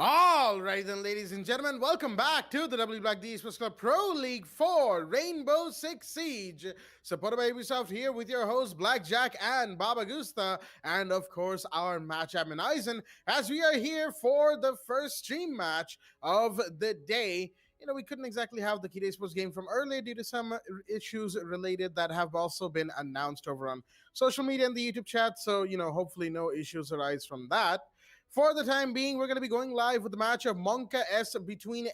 All right, then, ladies and gentlemen, welcome back to the WD BLACK Esports Club Pro League 4 Rainbow Six Siege, supported by Ubisoft, here with your hosts Blackjack and Baba Gusta, and of course our match admin Eisen, as we are here for the first stream match of the day. You know, we couldn't exactly have the Key Esports game from earlier due to some issues related that have also been announced over on social media and the YouTube chat, so, you know, hopefully no issues arise from that. For the time being, we're going to be going live with the match of Monka S between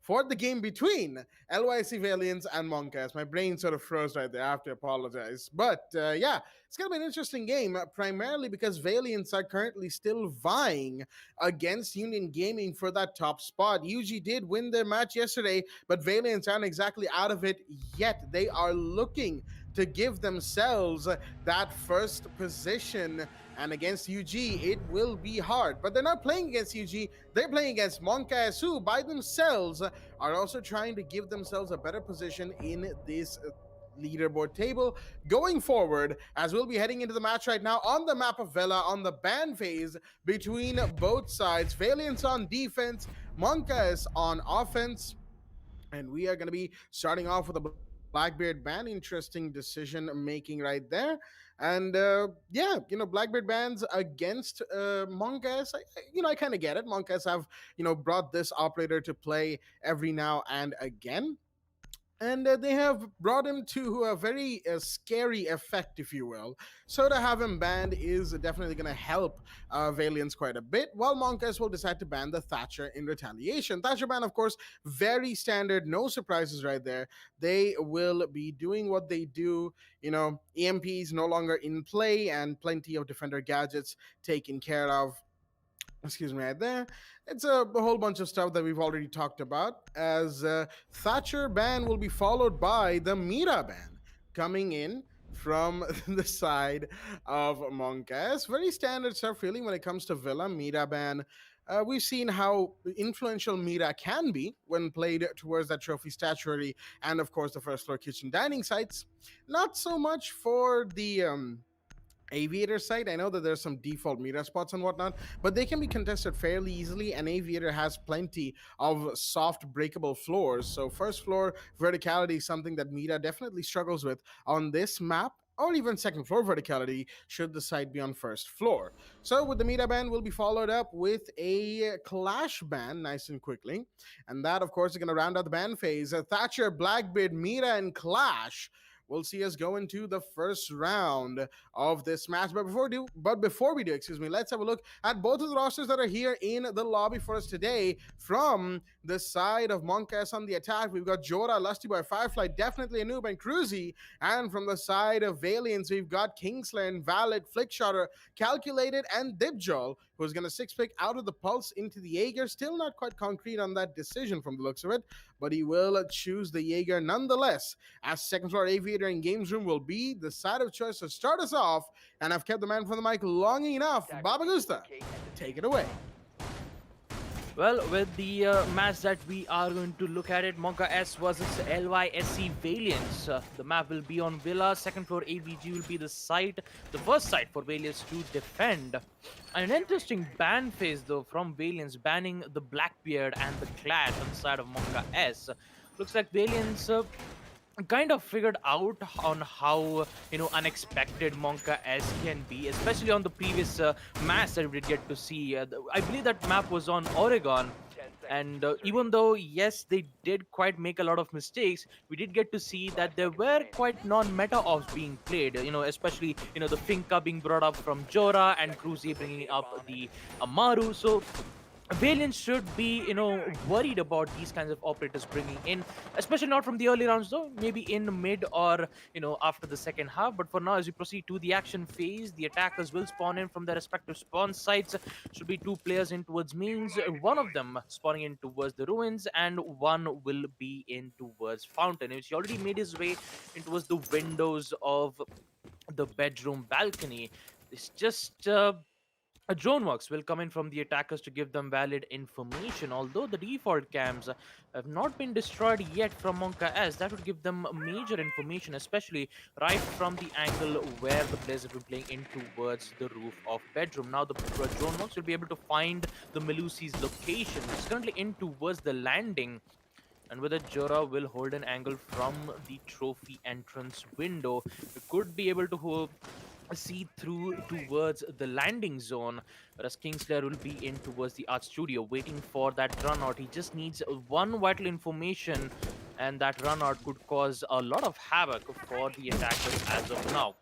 for the game between LYC Valiants and Monka S. My brain sort of froze right there. I have to apologize. But yeah, it's going to be an interesting game, primarily because Valiants are currently still vying against Union Gaming for that top spot. UG did win their match yesterday, but Valiants aren't exactly out of it yet. They are looking to give themselves that first position, and against UG it will be hard. But they're not playing against UG, they're playing against Monka S, who by themselves are also trying to give themselves a better position in this leaderboard table going forward, as we'll be heading into the match right now on the map of Vela on the ban phase between both sides. Valiants on defense, Monka S on offense, and we are going to be starting off with a Blackbeard ban. Interesting decision making right there. And yeah, you know, Blackbeard bans against Monka S. I kind of get it. Monka S have, brought this operator to play every now and again. And they have brought him to a very scary effect, if you will. So to have him banned is definitely going to help Valiants quite a bit, while Monka S will decide to ban the Thatcher in retaliation. Thatcher ban, of course, very standard, no surprises right there. They will be doing what they do, EMPs no longer in play and plenty of defender gadgets taken care of. Excuse me, right there. It's a whole bunch of stuff that we've already talked about, as Thatcher ban will be followed by the Mira ban coming in from the side of Monka S. Very standard stuff, really, when it comes to Villa. Mira ban. We've seen how influential Mira can be when played towards that trophy statuary and, of course, the first floor kitchen dining sites. Not so much for the Aviator site. I know that there's some default Mira spots and whatnot, but they can be contested fairly easily, and Aviator has plenty of soft breakable floors. So first floor verticality is something that Mira definitely struggles with on this map, or even second floor verticality should the site be on first floor. So with the Mira ban, will be followed up with a Clash ban nice and quickly, and that, of course, is going to round out the ban phase. Thatcher, Blackbeard, Mira, and Clash will see us go into the first round of this match. But before we do, let's have a look at both of the rosters that are here in the lobby for us today. From the side of Monka S on the attack, we've got Jora, Lusty Boy, Firefly, definitely a noob, and Cruzy. And from the side of Valiants, we've got Kingslayer, Valid, Flickshotter, Calculated, and Dibjol who's going to six pick out of the Pulse into the Jaeger. Still not quite concrete on that decision from the looks of it, but he will choose the Jaeger nonetheless, as second floor Aviator in Games Room will be the side of choice to start us off. And I've kept the man from the mic long enough. Baba Gusta, take it away. Well, with the match that we are going to look at it, Monka S versus LYSC Valiance. The map will be on Villa. Second floor AVG will be the site, the first site for Valiance to defend. An interesting ban phase though from Valiance, banning the Blackbeard and the Clash on the side of Monka S. Looks like Valiance kind of figured out on how unexpected Monka S can be, especially on the previous match that we did get to see. I believe that map was on Oregon, and even though yes they did quite make a lot of mistakes, we did get to see that there were quite non-meta offs being played, especially the Finka being brought up from Jora and Cruzy bringing up the Amaru. So Valiant should be, worried about these kinds of operators bringing in, especially not from the early rounds though, maybe in mid or, after the second half. But for now, as we proceed to the action phase, the attackers will spawn in from their respective spawn sites. Should be two players in towards mains, one of them spawning in towards the ruins, and one will be in towards Fountain. He already made his way in towards the windows of the bedroom balcony. It's just a drone works will come in from the attackers to give them valid information. Although the default cams have not been destroyed yet from Monka S, that would give them major information, especially right from the angle where the players have been playing in towards the roof of bedroom. Now the drone works will be able to find the Melusi's location, which is currently in towards the landing. And with it, Jora will hold an angle from the trophy entrance window. We could be able to see through towards the landing zone, whereas Kingslayer will be in towards the art studio waiting for that run out. He just needs one vital information, and that run out could cause a lot of havoc for the attackers as of now.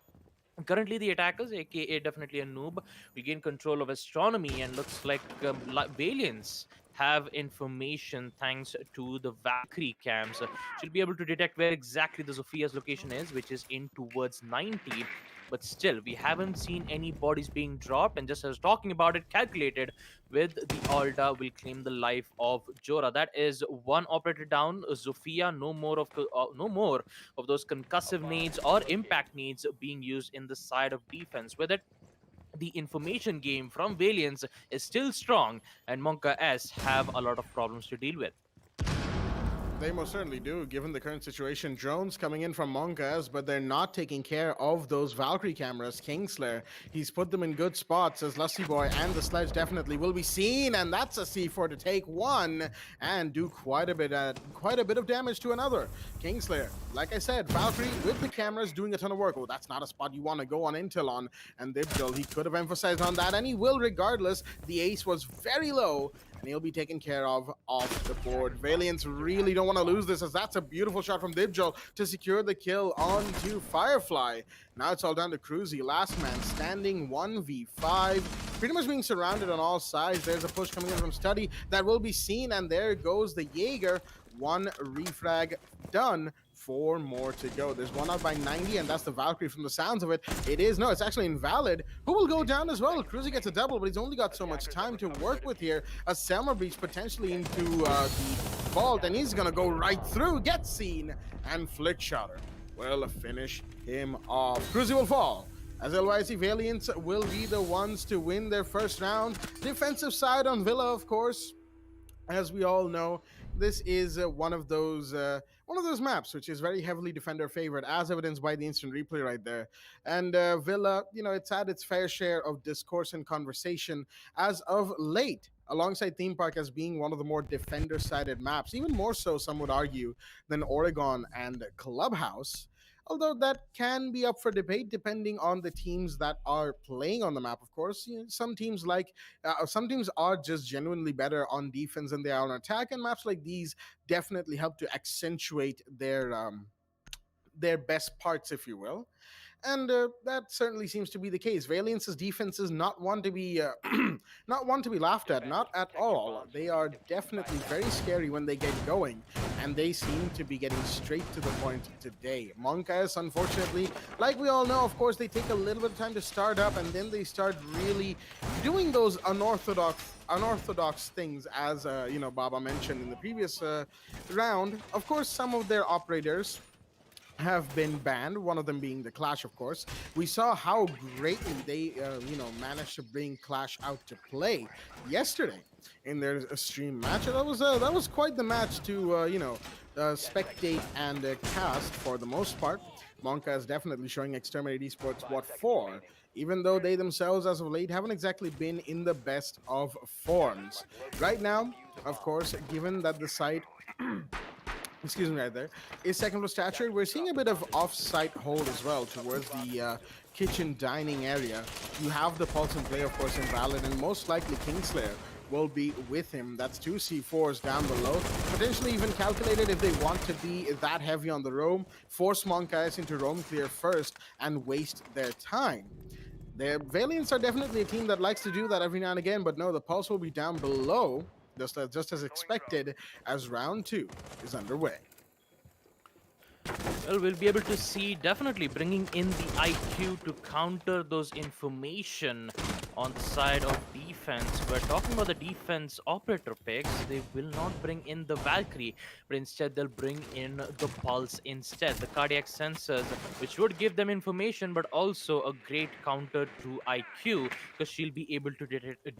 Currently, the attackers, aka definitely a noob, regain control of astronomy, and looks like Valiance have information thanks to the Valkyrie cams. She'll be able to detect where exactly the Sophia's location is, which is in towards 90. But still, we haven't seen any bodies being dropped, and just as talking about it, calculated with the Alda will claim the life of Jora. That is one operator down. Sophia, no more of those concussive needs or impact needs being used in the side of defense. With it, the information game from Valiance is still strong, and Monka S have a lot of problems to deal with. They most certainly do, given the current situation. Drones coming in from Monkas, but they're not taking care of those Valkyrie cameras. Kingslayer, he's put them in good spots as Lusty Boy and the Sledge definitely will be seen, and that's a C4 to take one and do quite a bit of damage to another. Kingslayer, like I said, Valkyrie with the cameras doing a ton of work. Oh, that's not a spot you want to go on intel on, and Dibdil, he could have emphasized on that, and he will regardless. The ace was very low, and he'll be taken care of off the board. Valiance really don't want to lose this, as that's a beautiful shot from Dibjol to secure the kill onto Firefly. Now it's all down to Cruzy, last man standing, 1v5, pretty much being surrounded on all sides. There's a push coming in from Study that will be seen, and there goes the Jaeger. One refrag done. 4 more to go. There's one out by 90, and that's the Valkyrie from the sounds of it. It's actually invalid. Who will go down as well? Cruzy gets a double, but he's only got so much time to work with here. A Selmer Breach potentially into the vault, and he's gonna go right through, get seen, and Flick Shotter will finish him off. Cruzy will fall, as LYC Valiance will be the ones to win their first round. Defensive side on Villa, of course. As we all know, this is one of those maps which is very heavily defender favored, as evidenced by the instant replay right there. And Villa, it's had its fair share of discourse and conversation as of late, alongside Theme Park as being one of the more defender-sided maps, even more so, some would argue, than Oregon and Clubhouse. Although that can be up for debate depending on the teams that are playing on the map, of course. Some teams are just genuinely better on defense than they are on attack, and maps like these definitely help to accentuate their best parts, if you will. And that certainly seems to be the case. Valiance's defense is not one to be laughed at, not at all. They are definitely very scary when they get going. and they seem to be getting straight to the point today. Monkas, unfortunately, like we all know, of course, they take a little bit of time to start up, and then they start really doing those unorthodox things, as Baba mentioned in the previous round. Of course, some of their operators have been banned, one of them being the Clash, of course. We saw how greatly they managed to bring Clash out to play yesterday in their stream match. That was quite the match to spectate and cast for the most part. Monka is definitely showing Exterminate Esports what for, even though they themselves as of late haven't exactly been in the best of forms right now. Of course, given that the site excuse me, right there, is second floor stature. We're seeing a bit of off-site hold as well towards the kitchen dining area. You have the Pulse in play, of course, Invalid, and most likely Kingslayer will be with him. That's two C4s down below. Potentially even calculated if they want to be that heavy on the roam, force Monkeyes into roam clear first and waste their time. The Valiants are definitely a team that likes to do that every now and again, but no, the Pulse will be down below, just as expected, as round 2 is underway. Well, we'll be able to see definitely bringing in the IQ to counter those information on the side of defense. We're talking about the defense operator picks. They will not bring in the Valkyrie, but instead they'll bring in the Pulse instead, the cardiac sensors, which would give them information, but also a great counter to IQ, because she'll be able to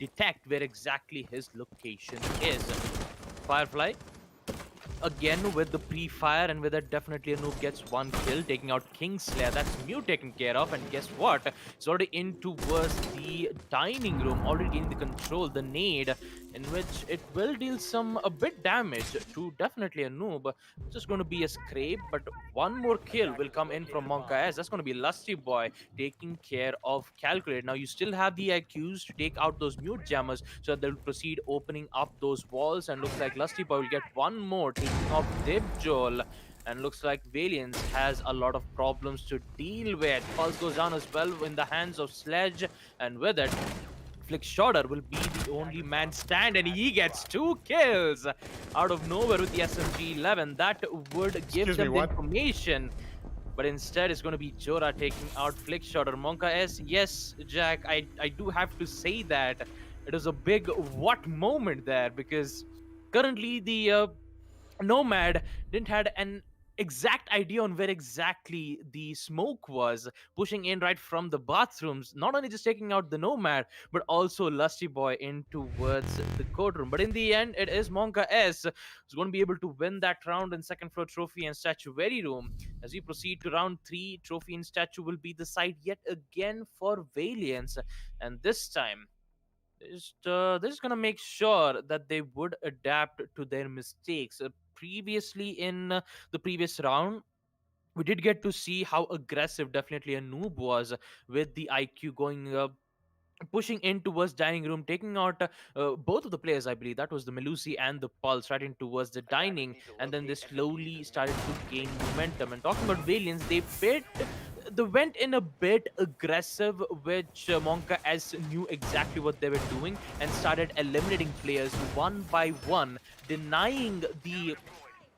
detect where exactly his location is. Firefly again with the pre-fire, and with that definitely a noob gets one kill, taking out Kingslayer. That's Mew taken care of, and guess what? It's already in towards the dining room, already gaining the control, the nade, in which it will deal a bit damage to definitely a noob. It's just going to be a scrape, but one more kill will come in from Monka S. That's going to be Lusty Boy taking care of Calculate. Now you still have the IQs to take out those mute jammers, so that they'll proceed opening up those walls, and looks like Lusty Boy will get one more, taking off Dibjol. And looks like Valiance has a lot of problems to deal with. Pulse goes down as well in the hands of Sledge, and with it, Flick Shorter will be the only man stand, and he gets 2 kills out of nowhere with the SMG-11. That would give them the information, but instead it's going to be Jora taking out Flick Shorter. Monka S, yes, Jack, I do have to say that it was a big what moment there, because currently the Nomad didn't had an exact idea on where exactly the smoke was, pushing in right from the bathrooms, not only just taking out the Nomad, but also Lusty Boy in towards the courtroom. But in the end, it is Monka S who's going to be able to win that round in second floor trophy and statuary room. As we proceed to round 3, trophy and statue will be the side yet again for Valiance, and this time they're just gonna make sure that they would adapt to their mistakes. Previously in the previous round, we did get to see how aggressive definitely a noob was, with the IQ going pushing in towards dining room, taking out both of the players. I believe that was the Melusi and the Pulse, right in towards the dining, and then they slowly started to gain momentum. And talking about Valiance, they went in a bit aggressive, which Monka S knew exactly what they were doing, and started eliminating players one by one, denying the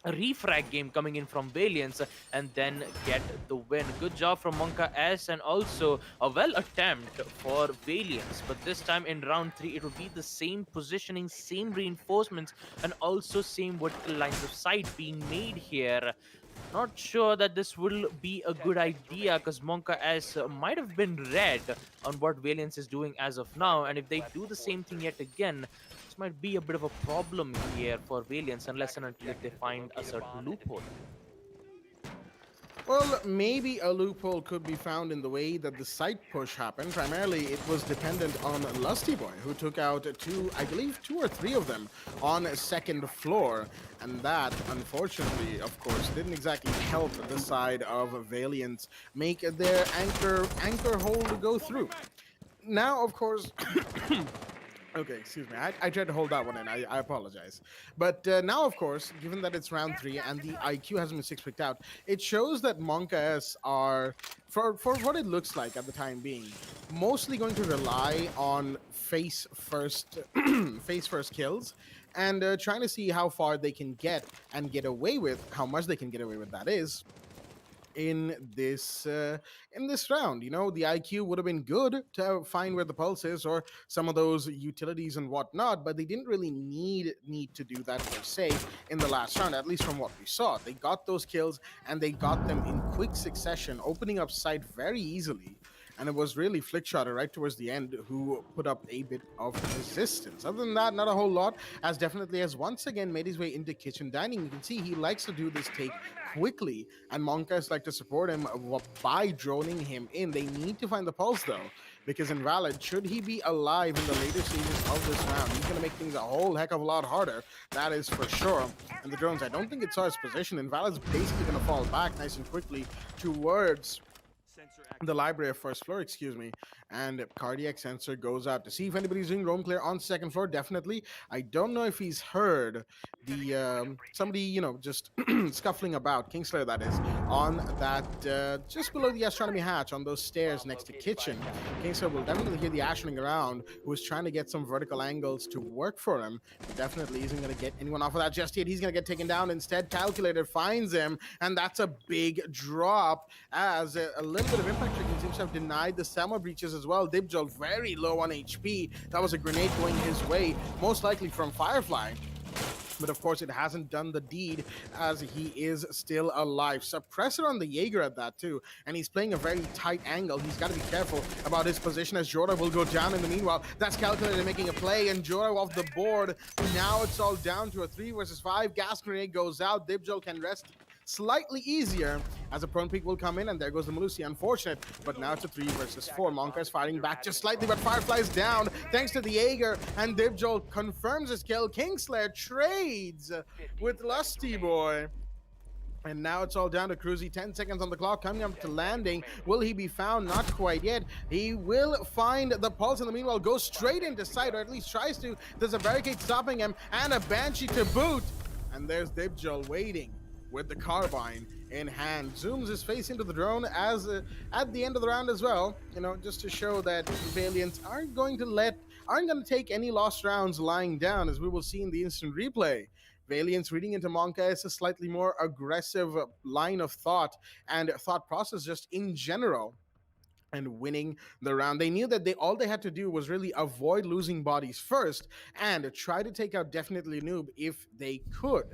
refrag game coming in from Valiance, and then get the win. Good job from Monka S, and also a well attempt for Valiance, but this time in round 3 it will be the same positioning, same reinforcements, and also same vertical lines of sight being made here. Not sure that this will be a good idea, because Monka S might have been read on what Valiance is doing as of now, and if they do the same thing yet again, this might be a bit of a problem here for Valiance, unless and until they find a certain loophole. Well, maybe a loophole could be found in the way that the site push happened. Primarily, it was dependent on Lusty Boy, who took out I believe two or three of them on second floor. And that, unfortunately, of course, didn't exactly help the side of Valiance make their anchor hold go through. Now, of course, Okay, excuse me. I tried to hold that one in. I apologize. But now, of course, given that it's round 3 and the IQ hasn't been 6 picked out, it shows that Monka S are, for what it looks like at the time being, mostly going to rely on face first face first kills and trying to see how far they can get and get away with, how much they can get away with, that is, in this round. You know, the IQ would have been good to find where the pulse is or some of those utilities and whatnot, but they didn't really need to do that per se in the last round, at least from what we saw. They got those kills and they got them in quick succession, opening up sight very easily. And it was really Flickshotter right towards the end who put up a bit of resistance. Other than that, not a whole lot, as definitely has once again made his way into kitchen dining. You can see he likes to do this take quickly, and Monkas like to support him by droning him in. They need to find the pulse, though, because Invalid, should he be alive in the later stages of this round, he's going to make things a whole heck of a lot harder. That is for sure. And the drones, I don't think it saw his position. Invalid's basically going to fall back nice and quickly towards the library of first floor, excuse me, and cardiac sensor goes out to see if anybody's doing roam clear on second floor. Definitely. I don't know if he's heard the somebody, you know, just scuffling about, Kingslayer that is, on that just below the astronomy hatch on those stairs next to kitchen. Kingslayer will definitely hear the ash running around, who is trying to get some vertical angles to work for him, but definitely isn't going to get anyone off of that just yet. He's going to get taken down instead. Calculator finds him, and that's a big drop, as a little bit of impact seems to have denied the Selma breaches as well. Dibjol very low on HP. That was a grenade going his way, most likely from Firefly. But of course, it hasn't done the deed, as he is still alive. Suppressor on the Jaeger at that too, and he's playing a very tight angle. He's got to be careful about his position, as Jora will go down in the meanwhile. That's Calculator making a play, and Jora off the board. Now it's all down to a 3 versus 5. Gas grenade goes out. Dibjol can rest slightly easier, as a prone peak will come in, and there goes the Malusi. Unfortunate, but now it's a 3 versus 4. Monka is fighting back just slightly, but Firefly's down thanks to the Jaeger, and Dibjol confirms his kill. Kingslayer trades with Lusty Boy. And now it's all down to Cruzy. 10 seconds on the clock, coming up to landing. Will he be found? Not quite yet. He will find the pulse in the meanwhile, goes straight into sight, or at least tries to. There's a barricade stopping him, and a Banshee to boot. And there's Dibjol waiting with the carbine in hand. Zooms his face into the drone as at the end of the round as well, you know, just to show that Valiants aren't going to take any lost rounds lying down, as we will see in the instant replay. Valiants reading into Monka is a slightly more aggressive line of thought and thought process just in general, and winning the round. They knew that all they had to do was really avoid losing bodies first and try to take out definitely Noob if they could.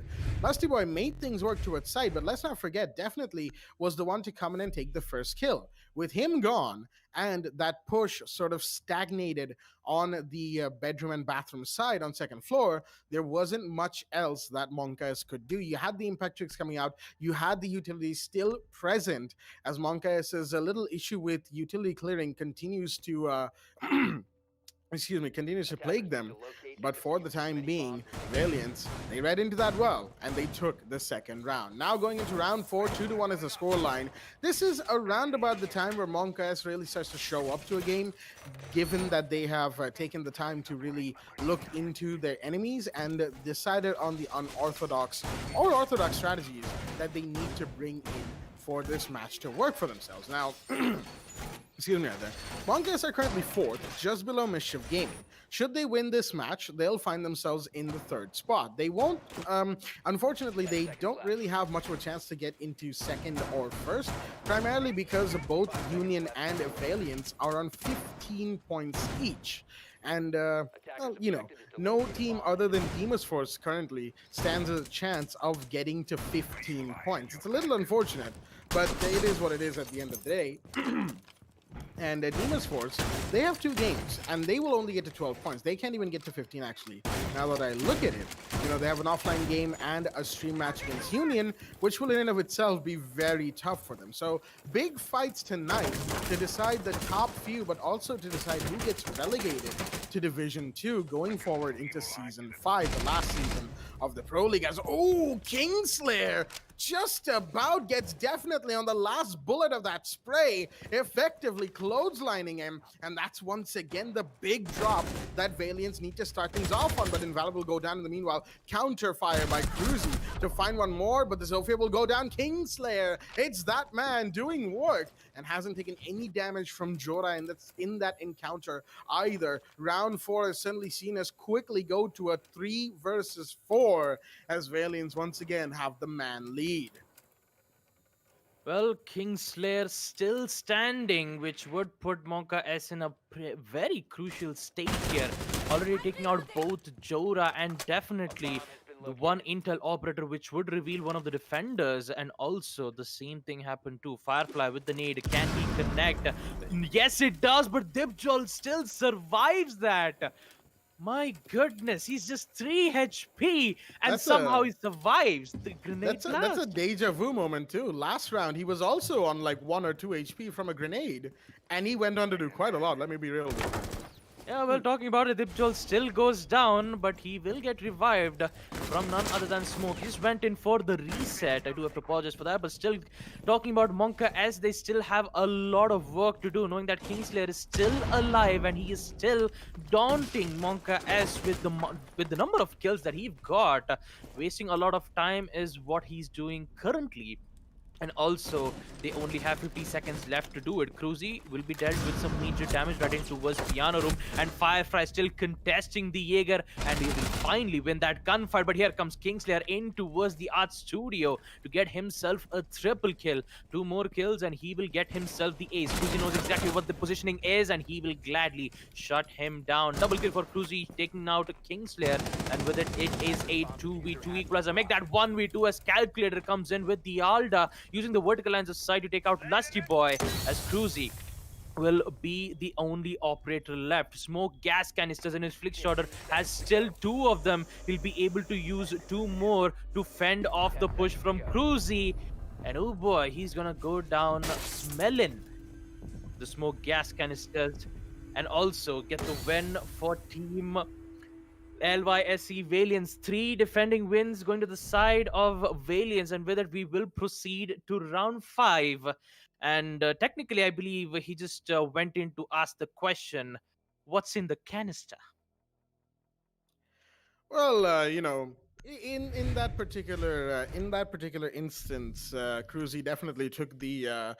Lusty Boy made things work to its side, but let's not forget, definitely was the one to come in and take the first kill. With him gone, and that push sort of stagnated on the bedroom and bathroom side on second floor, there wasn't much else that Monkas could do. You had the impact tricks coming out, you had the utilities still present, as Monkas' a little issue with utility clearing continues to continues to plague them. But for the time being, Valiants, they read into that well, and they took the second round. Now going into round 4, 2-1 is the scoreline. This is around about the time where Monkas really starts to show up to a game, given that they have taken the time to really look into their enemies and decided on the unorthodox or orthodox strategies that they need to bring in for this match to work for themselves. Now, excuse me right there. Monkas are currently 4th, just below Mischief Gaming. Should they win this match, they'll find themselves in the 3rd spot. They won't, unfortunately, they don't really have much of a chance to get into 2nd or 1st, primarily because both Union and Valiants are on 15 points each. And, well, you know, no team other than Demon's Force currently stands a chance of getting to 15 points. It's a little unfortunate, but it is what it is at the end of the day. And Demon's Force, they have 2 games, and they will only get to 12 points. They can't even get to 15, actually. Now that I look at it, you know, they have an offline game and a stream match against Union, which will in and of itself be very tough for them. So, big fights tonight to decide the top few, but also to decide who gets relegated to Division 2 going forward into Season 5, the last season of the Pro League. As, oh, Kingslayer just about gets definitely on the last bullet of that spray, effectively clotheslining him. And that's once again the big drop that Valiants need to start things off on. But Invalid will go down in the meanwhile. Counter fire by Cruzy to find one more, but the Zofia will go down. Kingslayer, it's that man doing work and hasn't taken any damage from Jora in that encounter either. Round 4 is suddenly seen as quickly go to a 3 versus 4 as Valiants once again have the man lead. Well, Kingslayer still standing, which would put Monka S in a very crucial state here. Already taking out both Jora and definitely the one Intel operator, which would reveal one of the defenders. And also the same thing happened to Firefly with the nade. Can he connect? Yes, it does, but Dipjol still survives that. My goodness, he's just 3 HP and somehow he survives the grenade blast. That's a deja vu moment too. Last round, he was also on like 1 or 2 HP from a grenade, and he went on to do quite a lot. Let me be real with you. Yeah, well, talking about it, Dipjol still goes down, but he will get revived from none other than Smoke. He just went in for the reset. I do have to apologize for that, but still, talking about Monka S, they still have a lot of work to do, knowing that Kingslayer is still alive and he is still daunting Monka S with the number of kills that he's got. Wasting a lot of time is what he's doing currently. And also, they only have 50 seconds left to do it. Cruzy will be dealt with some major damage right into towards Piano Room. And Firefly still contesting the Jaeger. And he will finally win that gunfight. But here comes Kingslayer in towards the art studio to get himself a triple kill. 2 more kills and he will get himself the ace. Cruzy knows exactly what the positioning is and he will gladly shut him down. Double kill for Cruzy, taking out Kingslayer. And with it, it is a 2v2 equalizer. Make that 1v2 as Calculator comes in with the Alda, using the vertical lines of sight to take out Lusty Boy, as Cruzy will be the only operator left. Smoke gas canisters in his flick shotter has still 2 of them. He'll be able to use 2 more to fend off the push from Cruzy. And oh boy, he's gonna go down smelling the smoke gas canisters and also get the win for Team LYSE Valiants. 3 defending wins going to the side of Valiants, and with it we will proceed to round 5. And technically I believe he just went in to ask the question, what's in the canister? Well, in that particular instance, Cruzy definitely took the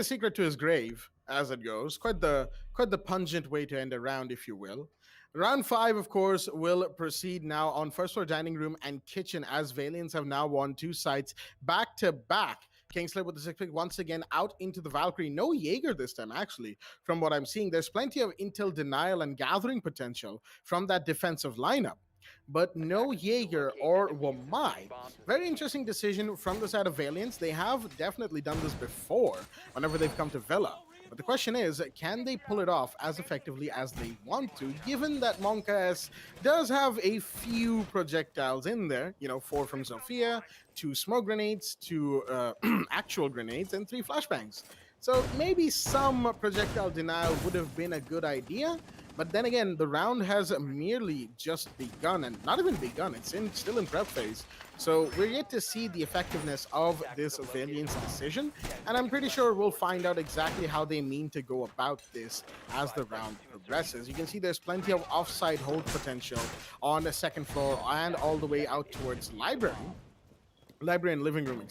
secret to his grave, as it goes. Quite the pungent way to end a round, if you will. Round 5, of course, will proceed now on first floor dining room and kitchen, as Valiants have now won 2 sites back to back. Kingslayer with the 6 pick once again out into the Valkyrie. No Jaeger this time, actually, from what I'm seeing. There's plenty of intel denial and gathering potential from that defensive lineup, but no Jaeger or Wamai. Very interesting decision from the side of Valiants. They have definitely done this before whenever they've come to Villa. But the question is, can they pull it off as effectively as they want to, given that Monka S does have a few projectiles in there, 4 from Zofia, 2 smoke grenades, 2 actual grenades, and 3 flashbangs. So maybe some projectile denial would have been a good idea, but then again, the round has merely just begun, and not even begun, it's still in prep phase. So we're yet to see the effectiveness of this Valiant's decision, and I'm pretty sure we'll find out exactly how they mean to go about this as the round progresses. You can see there's plenty of offside hold potential on the second floor and all the way out towards library and living room,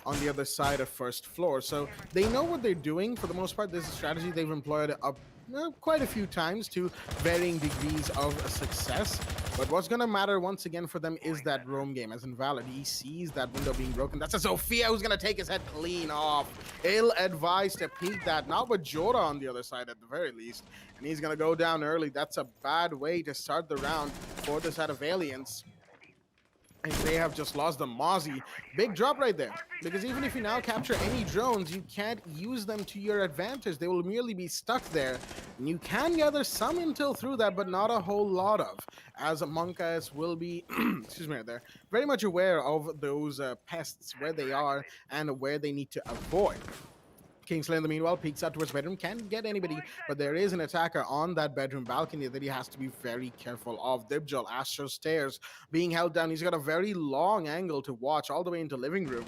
on the other side of first floor. So they know what they're doing. For the most part, this is a strategy they've employed quite a few times to varying degrees of success. But what's going to matter once again for them is that roam game. As Invalid, he sees that window being broken. That's a Zofia who's going to take his head clean off. Ill-advised to peek that. Not with Jora on the other side at the very least. And he's going to go down early. That's a bad way to start the round for the side of Valiants. And they have just lost the Mozzie. Big drop right there. Because even if you now capture any drones, you can't use them to your advantage. They will merely be stuck there. And you can gather some intel through that, but not a whole lot of. As Monkas will be, they're very much aware of those pests, where they are and where they need to avoid. Kingsley, in the meanwhile, peeks out towards bedroom. Can't get anybody, but there is an attacker on that bedroom balcony that he has to be very careful of. Dibjol, Astro Stairs being held down. He's got a very long angle to watch all the way into living room,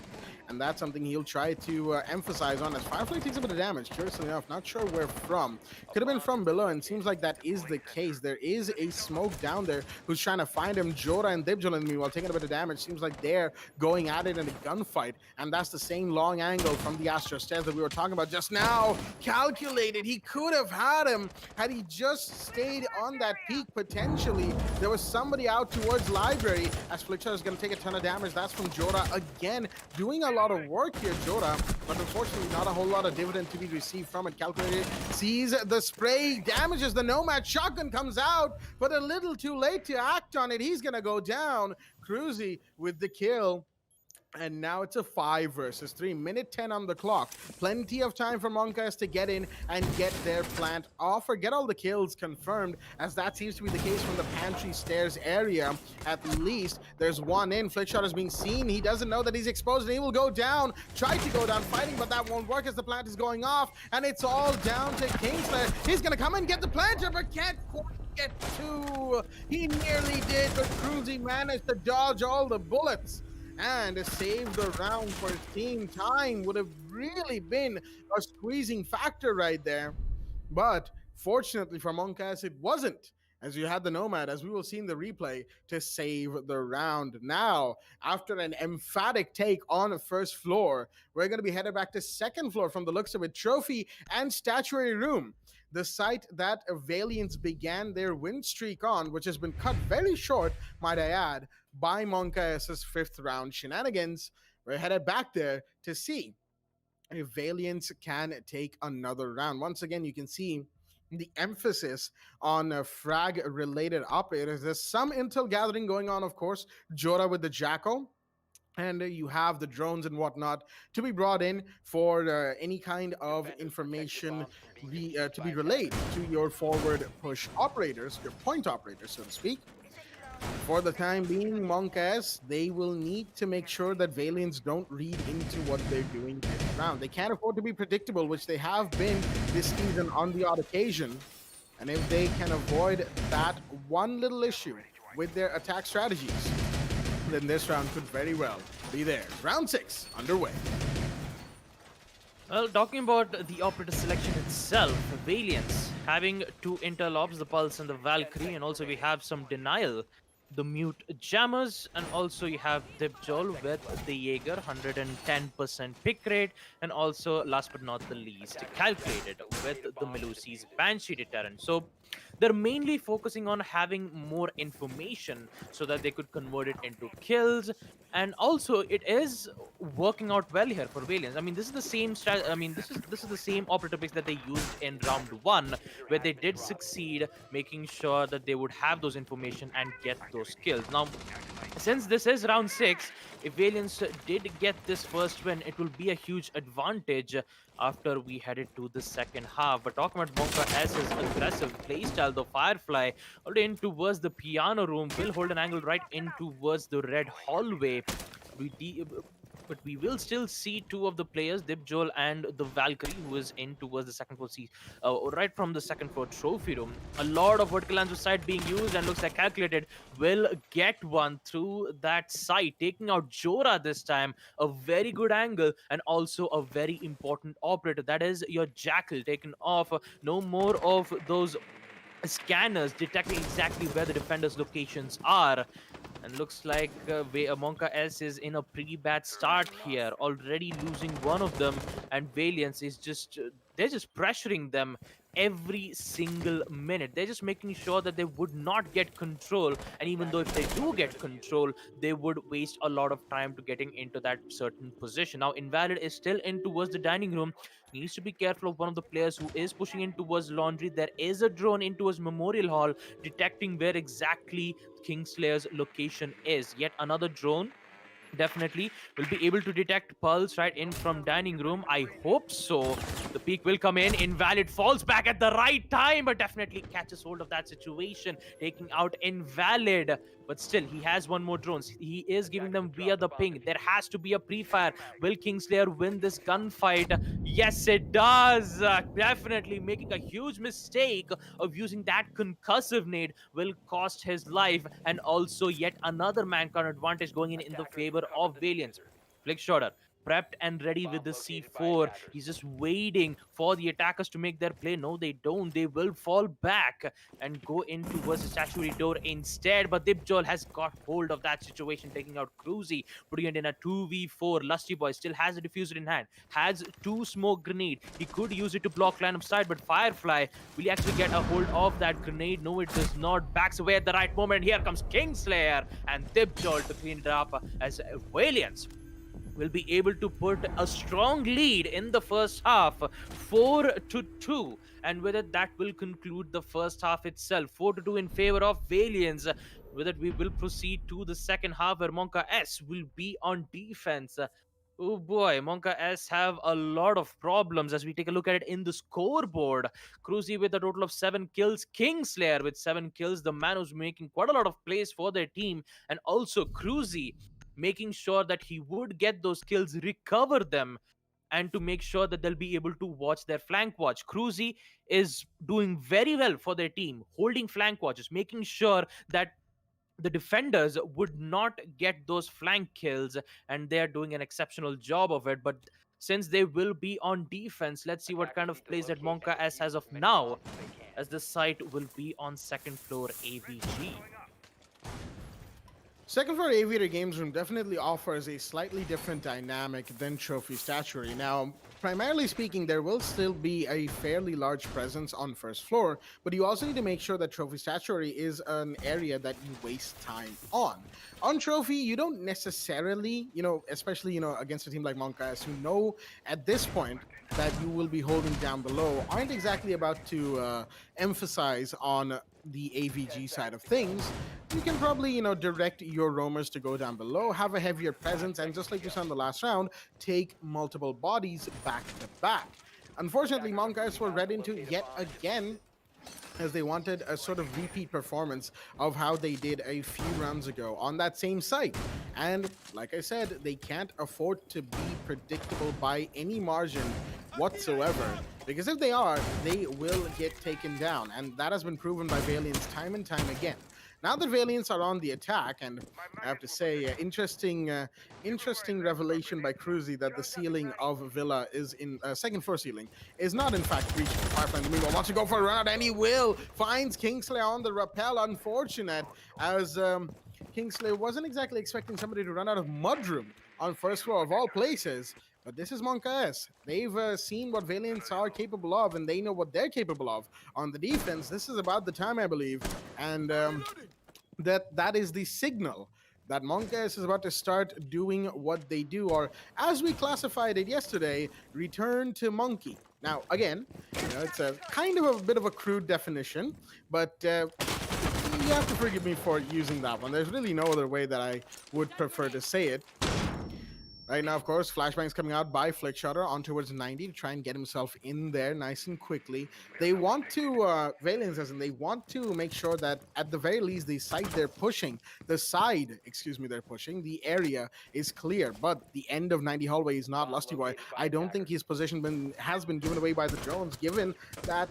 and that's something he'll try to emphasize on as Firefly takes a bit of damage. Curiously enough, not sure where from. Could have been from below, and seems like that is the case. There is a smoke down there who's trying to find him. Jora and Dibjol, in the meanwhile, taking a bit of damage. Seems like they're going at it in a gunfight, and that's the same long angle from the Astro Stairs that we were talking about just now. Calculated. He could have had him had he just stayed on that peak potentially. There was somebody out towards library as Flickshot is going to take a ton of damage. That's from Jora again, doing a lot of work here, Jora, but unfortunately not a whole lot of dividend to be received from it. Calculated sees the spray, damages the Nomad. Shotgun comes out, but a little too late to act on it. He's going to go down. Cruzy with the kill. And now it's a 5 versus 3. Minute 10 on the clock. Plenty of time for Monkas to get in and get their plant off or get all the kills confirmed, as that seems to be the case from the pantry stairs area. At least there's one in. Flickshot is being seen. He doesn't know that he's exposed and he will go down. Tried to go down fighting, but that won't work as the plant is going off. And it's all down to Kingslayer. He's going to come and get the planter, but can't quite get to. He nearly did, but Cruzy managed to dodge all the bullets and save the round for his team. Time would have really been a squeezing factor right there. But fortunately for Monkas, it wasn't, as you had the Nomad, as we will see in the replay, to save the round. Now, after an emphatic take on the first floor, we're going to be headed back to second floor from the looks of it. Trophy and Statuary Room, the site that Valiants began their win streak on, which has been cut very short, might I add, by Monka's 5th round shenanigans. We're headed back there to see if Valiants can take another round. Once again, you can see the emphasis on frag-related operators. There's some intel gathering going on, of course. Jora with the Jackal. And you have the drones and whatnot to be brought in for any kind of information to be relayed to your forward push operators, your point operators, so to speak. For the time being, Monkas, they will need to make sure that Valiants don't read into what they're doing this round. They can't afford to be predictable, which they have been this season on the odd occasion. And if they can avoid that one little issue with their attack strategies, then this round could very well be theirs. Round 6 underway. Well, talking about the operator selection itself, Valiants having 2 interlopes, the Pulse and the Valkyrie, and also we have some Denial, the Mute Jammers, and also you have Dibjol with the Jaeger, 110% pick rate, and also last but not the least, Calculated with the Melusi's Banshee Deterrent. So they're mainly focusing on having more information so that they could convert it into kills, and also it is working out well here for Valiants. I mean, this is the same this is the same operator picks that they used in round 1, where they did succeed making sure that they would have those information and get those kills. Now, since this is round 6, if Valiants did get this first win, it will be a huge advantage after we headed to the second half. But talking about Monka S's aggressive playstyle, the Firefly already in towards the piano room, will hold an angle right in towards the red hallway. But we will still see 2 of the players, Dibjol and the Valkyrie, who is in towards the second floor, right from the second floor trophy room. A lot of vertical lines of sight being used, and looks like Calculated will get one through that site, taking out Jora this time. A very good angle, and also a very important operator. That is your Jackal taken off. No more of those scanners detecting exactly where the defenders' locations are. And looks like Monka S is in a pretty bad start here, already losing one of them, and Valiants is just they're just pressuring them every single minute. They're just making sure that they would not get control, and even though if they do get control, they would waste a lot of time to getting into that certain position. Now, Invalid is still in towards the dining room. He needs to be careful of one of the players who is pushing in towards laundry. There is a drone in towards Memorial Hall, detecting where exactly Kingslayer's location is. Yet another drone definitely will be able to detect Pulse right in from dining room. I hope so. The peak will come in. Invalid falls back at the right time, but definitely catches hold of that situation, taking out Invalid. But still, he has one more drones. He is giving them via the ping. There has to be a pre-fire. Will Kingslayer win this gunfight? Yes, it does. Definitely making a huge mistake of using that concussive nade will cost his life, and also yet another mankind advantage going in the favor of Valiance. Flickshotter prepped and ready with the C4. He's just waiting for the attackers to make their play. No, they don't. They will fall back and go in towards the statuary door instead. But Dipjol has got hold of that situation, taking out Cruzy, putting it in a 2v4. Lusty Boy still has a diffuser in hand, has two smoke grenade. He could use it to block line of sight, but Firefly, will he actually get a hold of that grenade? No, it does not. Backs away at the right moment. Here comes Kingslayer and Dipjol to clean it up as Valiance will be able to put a strong lead in the first half, 4-2, and with it that will conclude the first half itself, 4-2 in favor of Valiance. With it we will proceed to the second half where Monka S will be on defense. Oh boy, Monka S have a lot of problems as we take a look at it in the scoreboard. Cruzy with a total of 7 kills, Kingslayer with 7 kills, the man who's making quite a lot of plays for their team, and also Cruzy making sure that he would get those kills, recover them, and to make sure that they'll be able to watch their flank watch. Cruzy is doing very well for their team, holding flank watches, making sure that the defenders would not get those flank kills, and they're doing an exceptional job of it. But since they will be on defense, let's see what kind of plays that Monka S has of now, as the site will be on second floor AVG. Second floor Aviator Games Room definitely offers a slightly different dynamic than Trophy Statuary. Now, primarily speaking, there will still be a fairly large presence on first floor, but you also need to make sure that Trophy Statuary is an area that you waste time on. On Trophy, you don't necessarily, especially, against a team like Monkas, who know at this point that you will be holding down below, aren't exactly about to emphasize on the AVG side of things. You can probably, direct your roamers to go down below, have a heavier presence, and just like you saw in the last round, take multiple bodies back to back. Unfortunately, Monkas were read into yet again, as they wanted a sort of repeat performance of how they did a few rounds ago on that same site. And like I said, they can't afford to be predictable by any margin whatsoever, because if they are, they will get taken down, and that has been proven by Valiance time and time again. Now that Valiants are on the attack, and I have to say, interesting revelation by Cruzy that the ceiling of Villa is in second floor ceiling is not in fact reaching the Firefly. Domingo wants to go for a run out, and he will. Finds Kingslayer on the rappel. Unfortunate, as Kingslayer wasn't exactly expecting somebody to run out of Mudroom on first floor of all places. But this is Monka S. They've seen what Valiants are capable of, and they know what they're capable of. On the defense, this is about the time, I believe. And that is the signal that Monka S is about to start doing what they do, or as we classified it yesterday, return to monkey. Now, again, it's a kind of a bit of a crude definition, but you have to forgive me for using that one. There's really no other way that I would prefer to say it. Right now, of course, Flashbang's coming out by Flickshotter on towards 90 to try and get himself in there nice and quickly. They want to, Valiance as in, they want to make sure that at the very least, the side they're pushing, they're pushing, the area is clear. But the end of 90 hallway is not Lusty Boy. I don't think his position has been given away by the drones, given that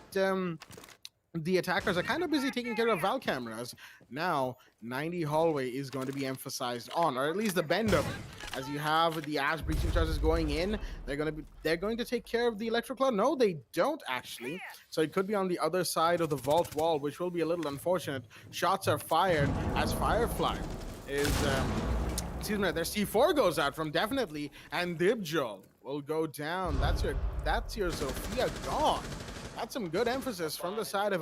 the attackers are kind of busy taking care of Val cameras. Now, 90 hallway is going to be emphasized on, or at least the bend of it. As you have the Ash breaching charges going in, they're going to take care of the electrical. No, they don't actually. So it could be on the other side of the vault wall, which will be a little unfortunate. Shots are fired as Firefly is their C4 goes out from definitely, and Dibjol will go down. That's your Sophia gone. That's some good emphasis from the side of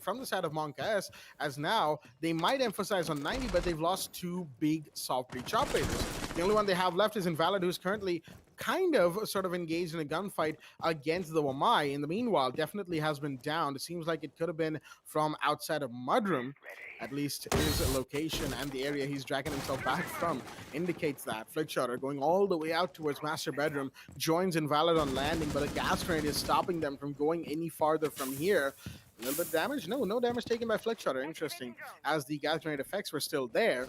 from the side of Monka S, as now they might emphasize on 90, but they've lost two big soft breach operators. The only one they have left is Invalid, who's currently kind of sort of engaged in a gunfight against the Wamai. In the meanwhile, definitely has been downed. It seems like it could have been from outside of Mudroom. At least his location and the area he's dragging himself back from indicates that. Flickshotter going all the way out towards Master Bedroom, joins Invalid on landing, but a gas grenade is stopping them from going any farther from here. A little bit damage? No damage taken by Flick Shutter. Interesting, as the gas grenade effects were still there.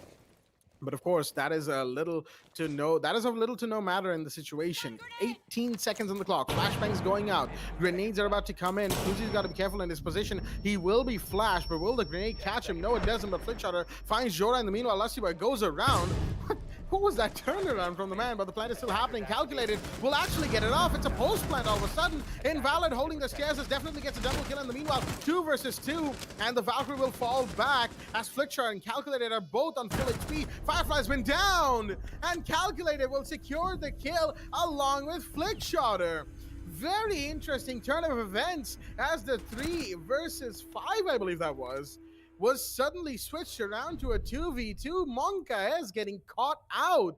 But of course, that is a little to no. That is of little to no matter in the situation. 18 seconds on the clock. Flashbangs going out. Grenades are about to come in. Kuzi's got to be careful in his position. He will be flashed, but will the grenade catch him? No, it doesn't. But Flickshutter finds Jora in the meanwhile. Lusty Boy goes around. What was that turnaround from the man? But the plant is still happening. Calculated will actually get it off. It's a post plant all of a sudden. Invalid holding the stairs definitely gets a double kill in the meanwhile. 2 versus 2, and the Valkyrie will fall back as Flickshot and Calculated are both on full HP. Firefly's been down, and Calculated will secure the kill along with Flickshotter. Very interesting turn of events as the 3 versus 5, I believe that was suddenly switched around to a 2v2. Monka is getting caught out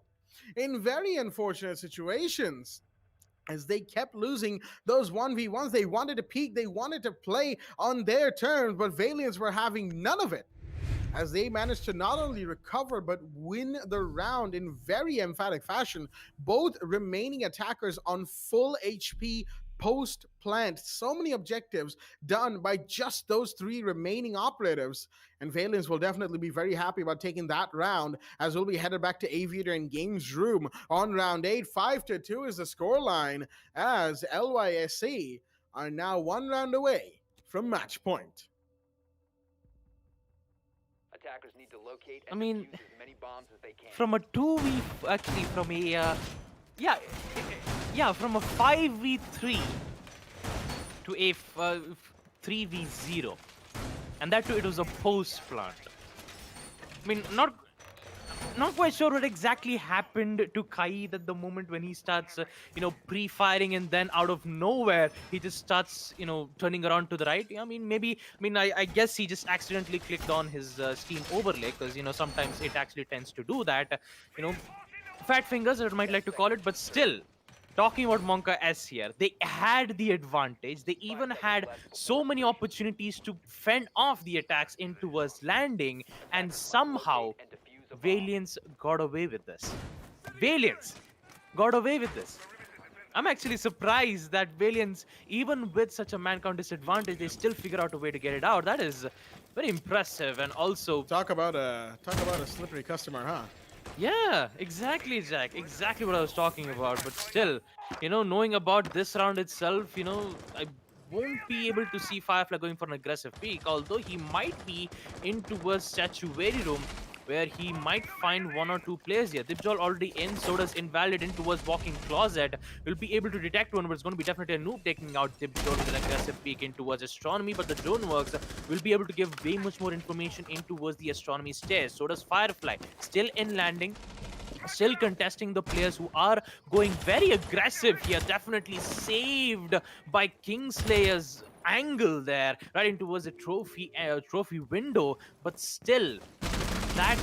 in very unfortunate situations as they kept losing those 1v1s. They wanted to peak, they wanted to play on their terms, but Valiants were having none of it, as they managed to not only recover but win the round in very emphatic fashion. Both remaining attackers on full HP post plant. So many objectives done by just those 3 remaining operatives. And Valiants will definitely be very happy about taking that round, as we'll be headed back to Aviator and Games Room on round 8. 5-2 is the scoreline, as LYSC are now 1 round away from match point. Attackers need to locate I and mean, defuse as many bombs as they can. from a 2v, actually from a, from a 5v3 to a 3v0. And that too, it was a post plant. I mean, not quite sure what exactly happened to Kaid at the moment when he starts, pre-firing, and then out of nowhere, he just starts, turning around to the right. I guess he just accidentally clicked on his Steam overlay, because, sometimes it actually tends to do that. Fat fingers, I might like to call it, but still. Talking about Monka S here, they had the advantage. They even had so many opportunities to fend off the attacks in towards landing, and somehow Valiants got away with this. Valiants got away with this. I'm actually surprised that Valiants, even with such a man count disadvantage, they still figure out a way to get it out. That is very impressive, and also Talk about a slippery customer, huh? yeah, exactly, Jack. Exactly what I was talking about. But still, knowing about this round itself, I won't be able to see Firefly going for an aggressive peak, although he might be in towards Statuary Room, where he might find 1 or 2 players here. Dibjol already in, so does Invalid in towards Walking Closet. We'll be able to detect one, but it's going to be definitely a noob taking out Dibjol with an aggressive peek in towards Astronomy, but the drone works will be able to give way much more information in towards the Astronomy stairs. So does Firefly, still in landing, still contesting the players who are going very aggressive here. Definitely saved by Kingslayer's angle there, right in towards the trophy window, but still that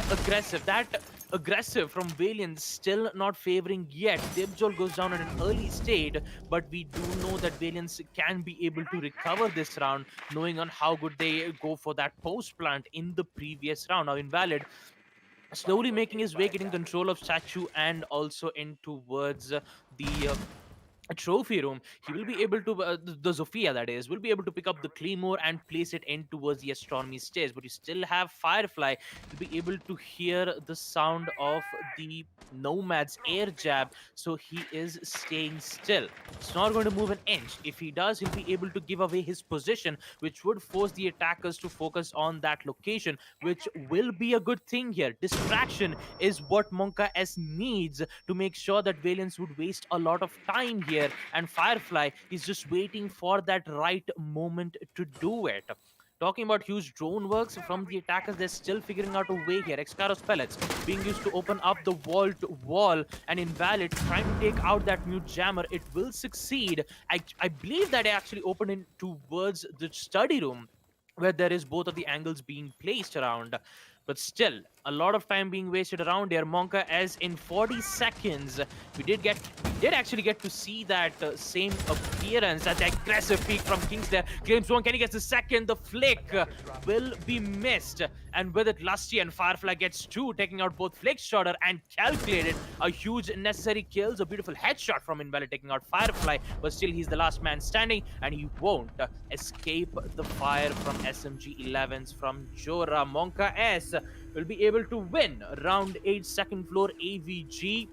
aggressive from Valiant still not favoring yet. Dibjol goes down at an early state, but we do know that Valiants can be able to recover this round, knowing on how good they go for that post plant in the previous round. Now Invalid slowly making his way, getting control of Statue and also in towards the trophy room. He will be able to the Zofia, that is, will be able to pick up the Claymore and place it in towards the Astronomy stairs, but you still have Firefly to be able to hear the sound of the Nomad's air jab, so he is staying still. It's not going to move an inch. If he does, he'll be able to give away his position, which would force the attackers to focus on that location, which will be a good thing here. Distraction is what Monka S needs to make sure that Valiants would waste a lot of time here, and Firefly is just waiting for that right moment to do it. Talking about huge drone works from the attackers, they're still figuring out a way here. Excaros pellets being used to open up the wall to wall, and Invalid trying to take out that mute jammer. It will succeed. I believe that they actually opened in towards the study room, where there is both of the angles being placed around. But still, A lot of time being wasted around here. Monka, as in 40 seconds, we did actually get to see that same appearance, that aggressive peak from Kings there. Claims one, can he get the second? The flick will be missed. And with it, Lusty and Firefly gets two, taking out both Flick Shotter and Calculated. A huge necessary kills, a beautiful headshot from Invalid, taking out Firefly, but still he's the last man standing, and he won't escape the fire from SMG 11s from Jora. Monka S will be able to win round 8 second floor AVG.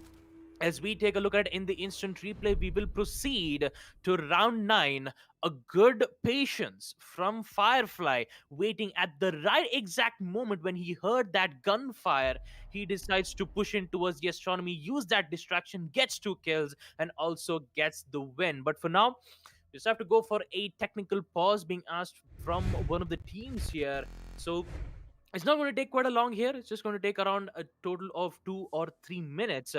As we take a look at it in the instant replay, we will proceed to round 9. A good patience from Firefly, waiting at the right exact moment when he heard that gunfire. He decides to push in towards the astronomy, use that distraction, gets 2 kills, and also gets the win. But for now, just have to go for a technical pause being asked from one of the teams here. So it's not going to take quite a long here. It's just going to take around a total of 2 or 3 minutes.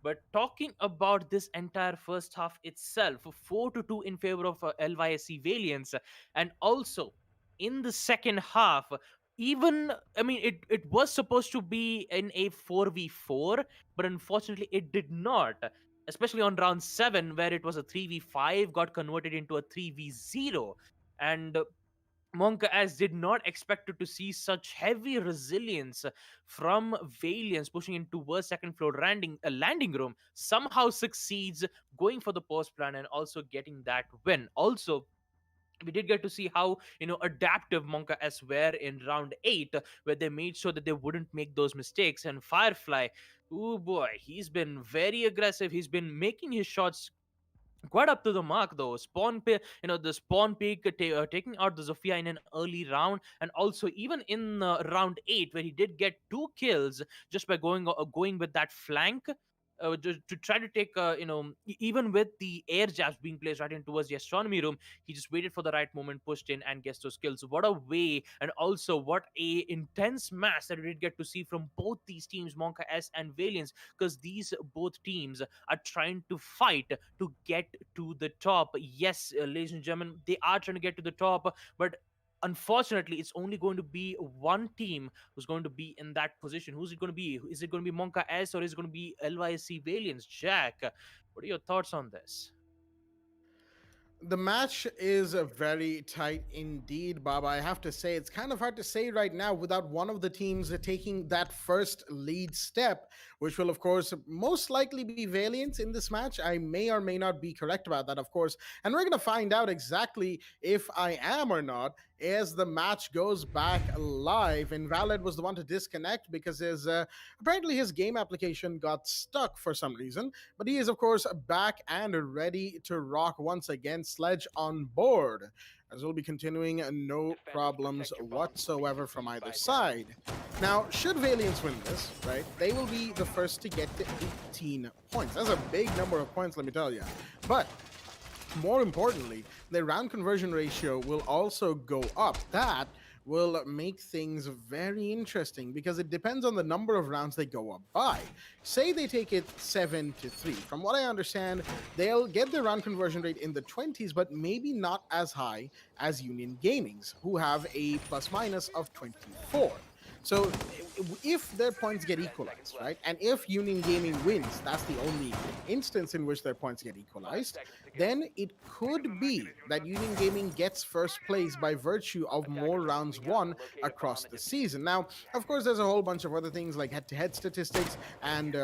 But talking about this entire first half itself, 4-2 in favor of LYSC Valiance, and also in the second half, even I mean, it was supposed to be in a 4v4, but unfortunately, it did not. Especially on round 7, where it was a 3v5, got converted into a 3v0, and Monka as did not expect to see such heavy resilience from Valiance pushing in towards second floor landing room. Somehow succeeds going for the post plan and also getting that win. Also, we did get to see how adaptive Monka S were in round 8, where they made sure that they wouldn't make those mistakes. And Firefly, oh boy, he's been very aggressive. He's been making his shots quite up to the mark though. The spawn peak taking out the Zofia in an early round, and also even in round 8, where he did get 2 kills just by going with that flank. To try to take, even with the air jabs being placed right in towards the astronomy room, he just waited for the right moment, pushed in, and gets those kills. What a way, and also what a intense match that we did get to see from both these teams, Monka S and Valiance, because these both teams are trying to fight to get to the top. Yes, ladies and gentlemen, they are trying to get to the top, but unfortunately, it's only going to be one team who's going to be in that position. Who's it going to be? Is it going to be Monka S, or is it going to be LYSC Valiance? Jack, what are your thoughts on this? The match is very tight indeed, Baba. I have to say, it's kind of hard to say right now without one of the teams taking that first lead step, which will, of course, most likely be Valiance in this match. I may or may not be correct about that, of course. And we're going to find out exactly if I am or not as the match goes back live. Invalid was the one to disconnect because apparently his game application got stuck for some reason. But he is, of course, back and ready to rock once again. Sledge on board, as we'll be continuing, no problems whatsoever from either side. Now, should Valiance win this, right, they will be the first to get to 18 points. That's a big number of points, let me tell you. But more importantly, the round conversion ratio will also go up. That will make things very interesting because it depends on the number of rounds they go up by. Say they take it 7-3. From what I understand, they'll get their round conversion rate in the 20s, but maybe not as high as Union Gaming's, who have a plus minus of 24. So if their points get equalized, right, and if Union Gaming wins, that's the only instance in which their points get equalized, then it could be that Union Gaming gets first place by virtue of more rounds won across the season. Now, of course, there's a whole bunch of other things like head-to-head statistics and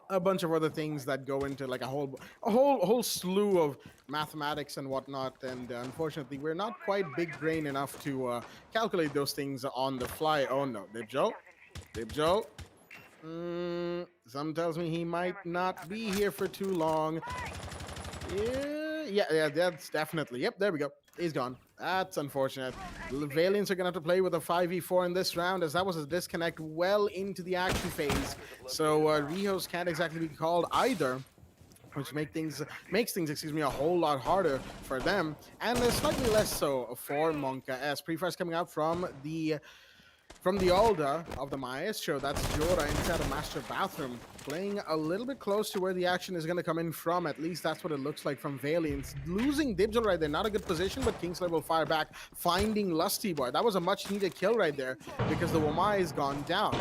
a bunch of other things that go into like a whole slew of mathematics and whatnot, and unfortunately we're not quite big brain enough to calculate those things on the fly. Oh no, Dib Joe, some tells me he might not be here for too long. Yeah, that's definitely, yep, there we go, he's gone. That's unfortunate. Valiance are going to have to play with a 5v4 in this round, as that was a disconnect well into the action phase. So Rihos can't exactly be called either, which makes things a whole lot harder for them, and slightly less so for Monka, as pre-fire's coming out from the From the older of the Maestro, that's Jora inside the master bathroom, playing a little bit close to where the action is going to come in from. At least that's what it looks like from Valiance. Losing Dibs right there, not a good position, but Kingslayer will fire back, finding Lusty Boy. That was a much needed kill right there because the Wamai is gone down.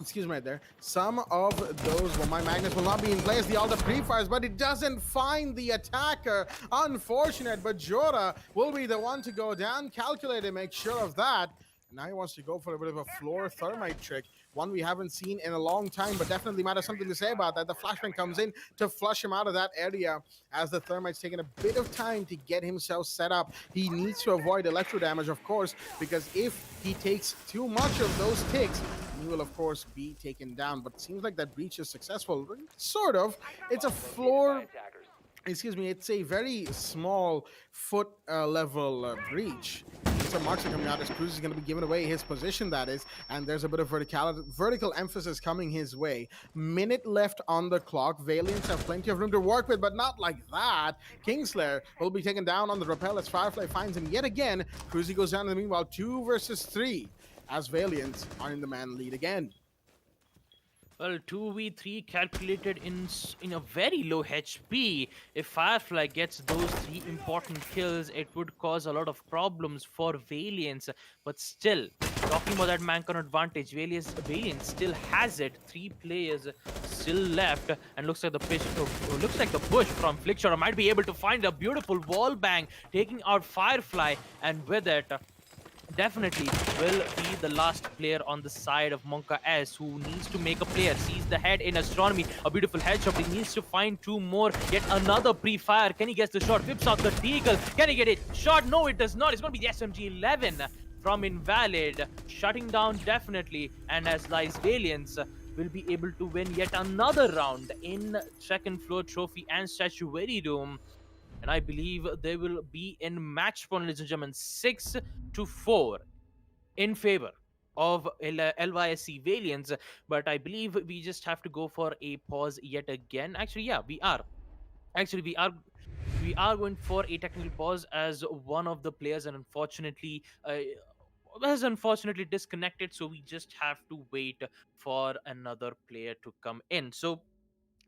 Excuse me right there. Some of those Wamai magnets will not be in place. The Alda pre-fires, but it doesn't find the attacker. Unfortunate, but Jora will be the one to go down. Calculated, make sure of that. Now he wants to go for a bit of a floor thermite trick, one we haven't seen in a long time, but definitely might have something to say about that. The flashbang comes in to flush him out of that area as the thermite's taking a bit of time to get himself set up. He needs to avoid electro damage, of course, because if he takes too much of those ticks, he will, of course, be taken down. But it seems like that breach is successful. Sort of. It's a floor... Excuse me, it's a very small foot level breach. Some marks are coming out as Cruz is going to be giving away his position, that is, and there's a bit of vertical emphasis coming his way. Minute left on the clock. Valiants have plenty of room to work with, but not like that. Kingslayer will be taken down on the rappel as Firefly finds him yet again. Cruzy goes down in the meanwhile, 2 versus 3, as Valiants are in the man lead again. Well, 2v3 calculated in a very low HP. If Firefly gets those 3 important kills, it would cause a lot of problems for Valiance. But still, talking about that Mancon advantage, Valiance still has it. 3 players still left, and looks like the push from Flickshot might be able to find a beautiful wall bang, taking out Firefly, and with it, definitely will be the last player on the side of Monka S, who needs to make a player. Sees the head in Astronomy, a beautiful headshot. He needs to find 2 more. Yet another pre-fire. Can he get the shot? Whips out the Deagle. Can he get it? Shot? No, it does not. It's going to be the SMG-11 from Invalid, shutting down definitely. And as Lies Valiance will be able to win yet another round in second floor trophy and statuary room. And I believe they will be in match point, ladies and gentlemen, 6-4 in favor of LYSC Valiance. But I believe we just have to go for a pause yet again. Actually, yeah, we are. Actually, we are going for a technical pause as one of the players, and unfortunately, has unfortunately disconnected. So we just have to wait for another player to come in. So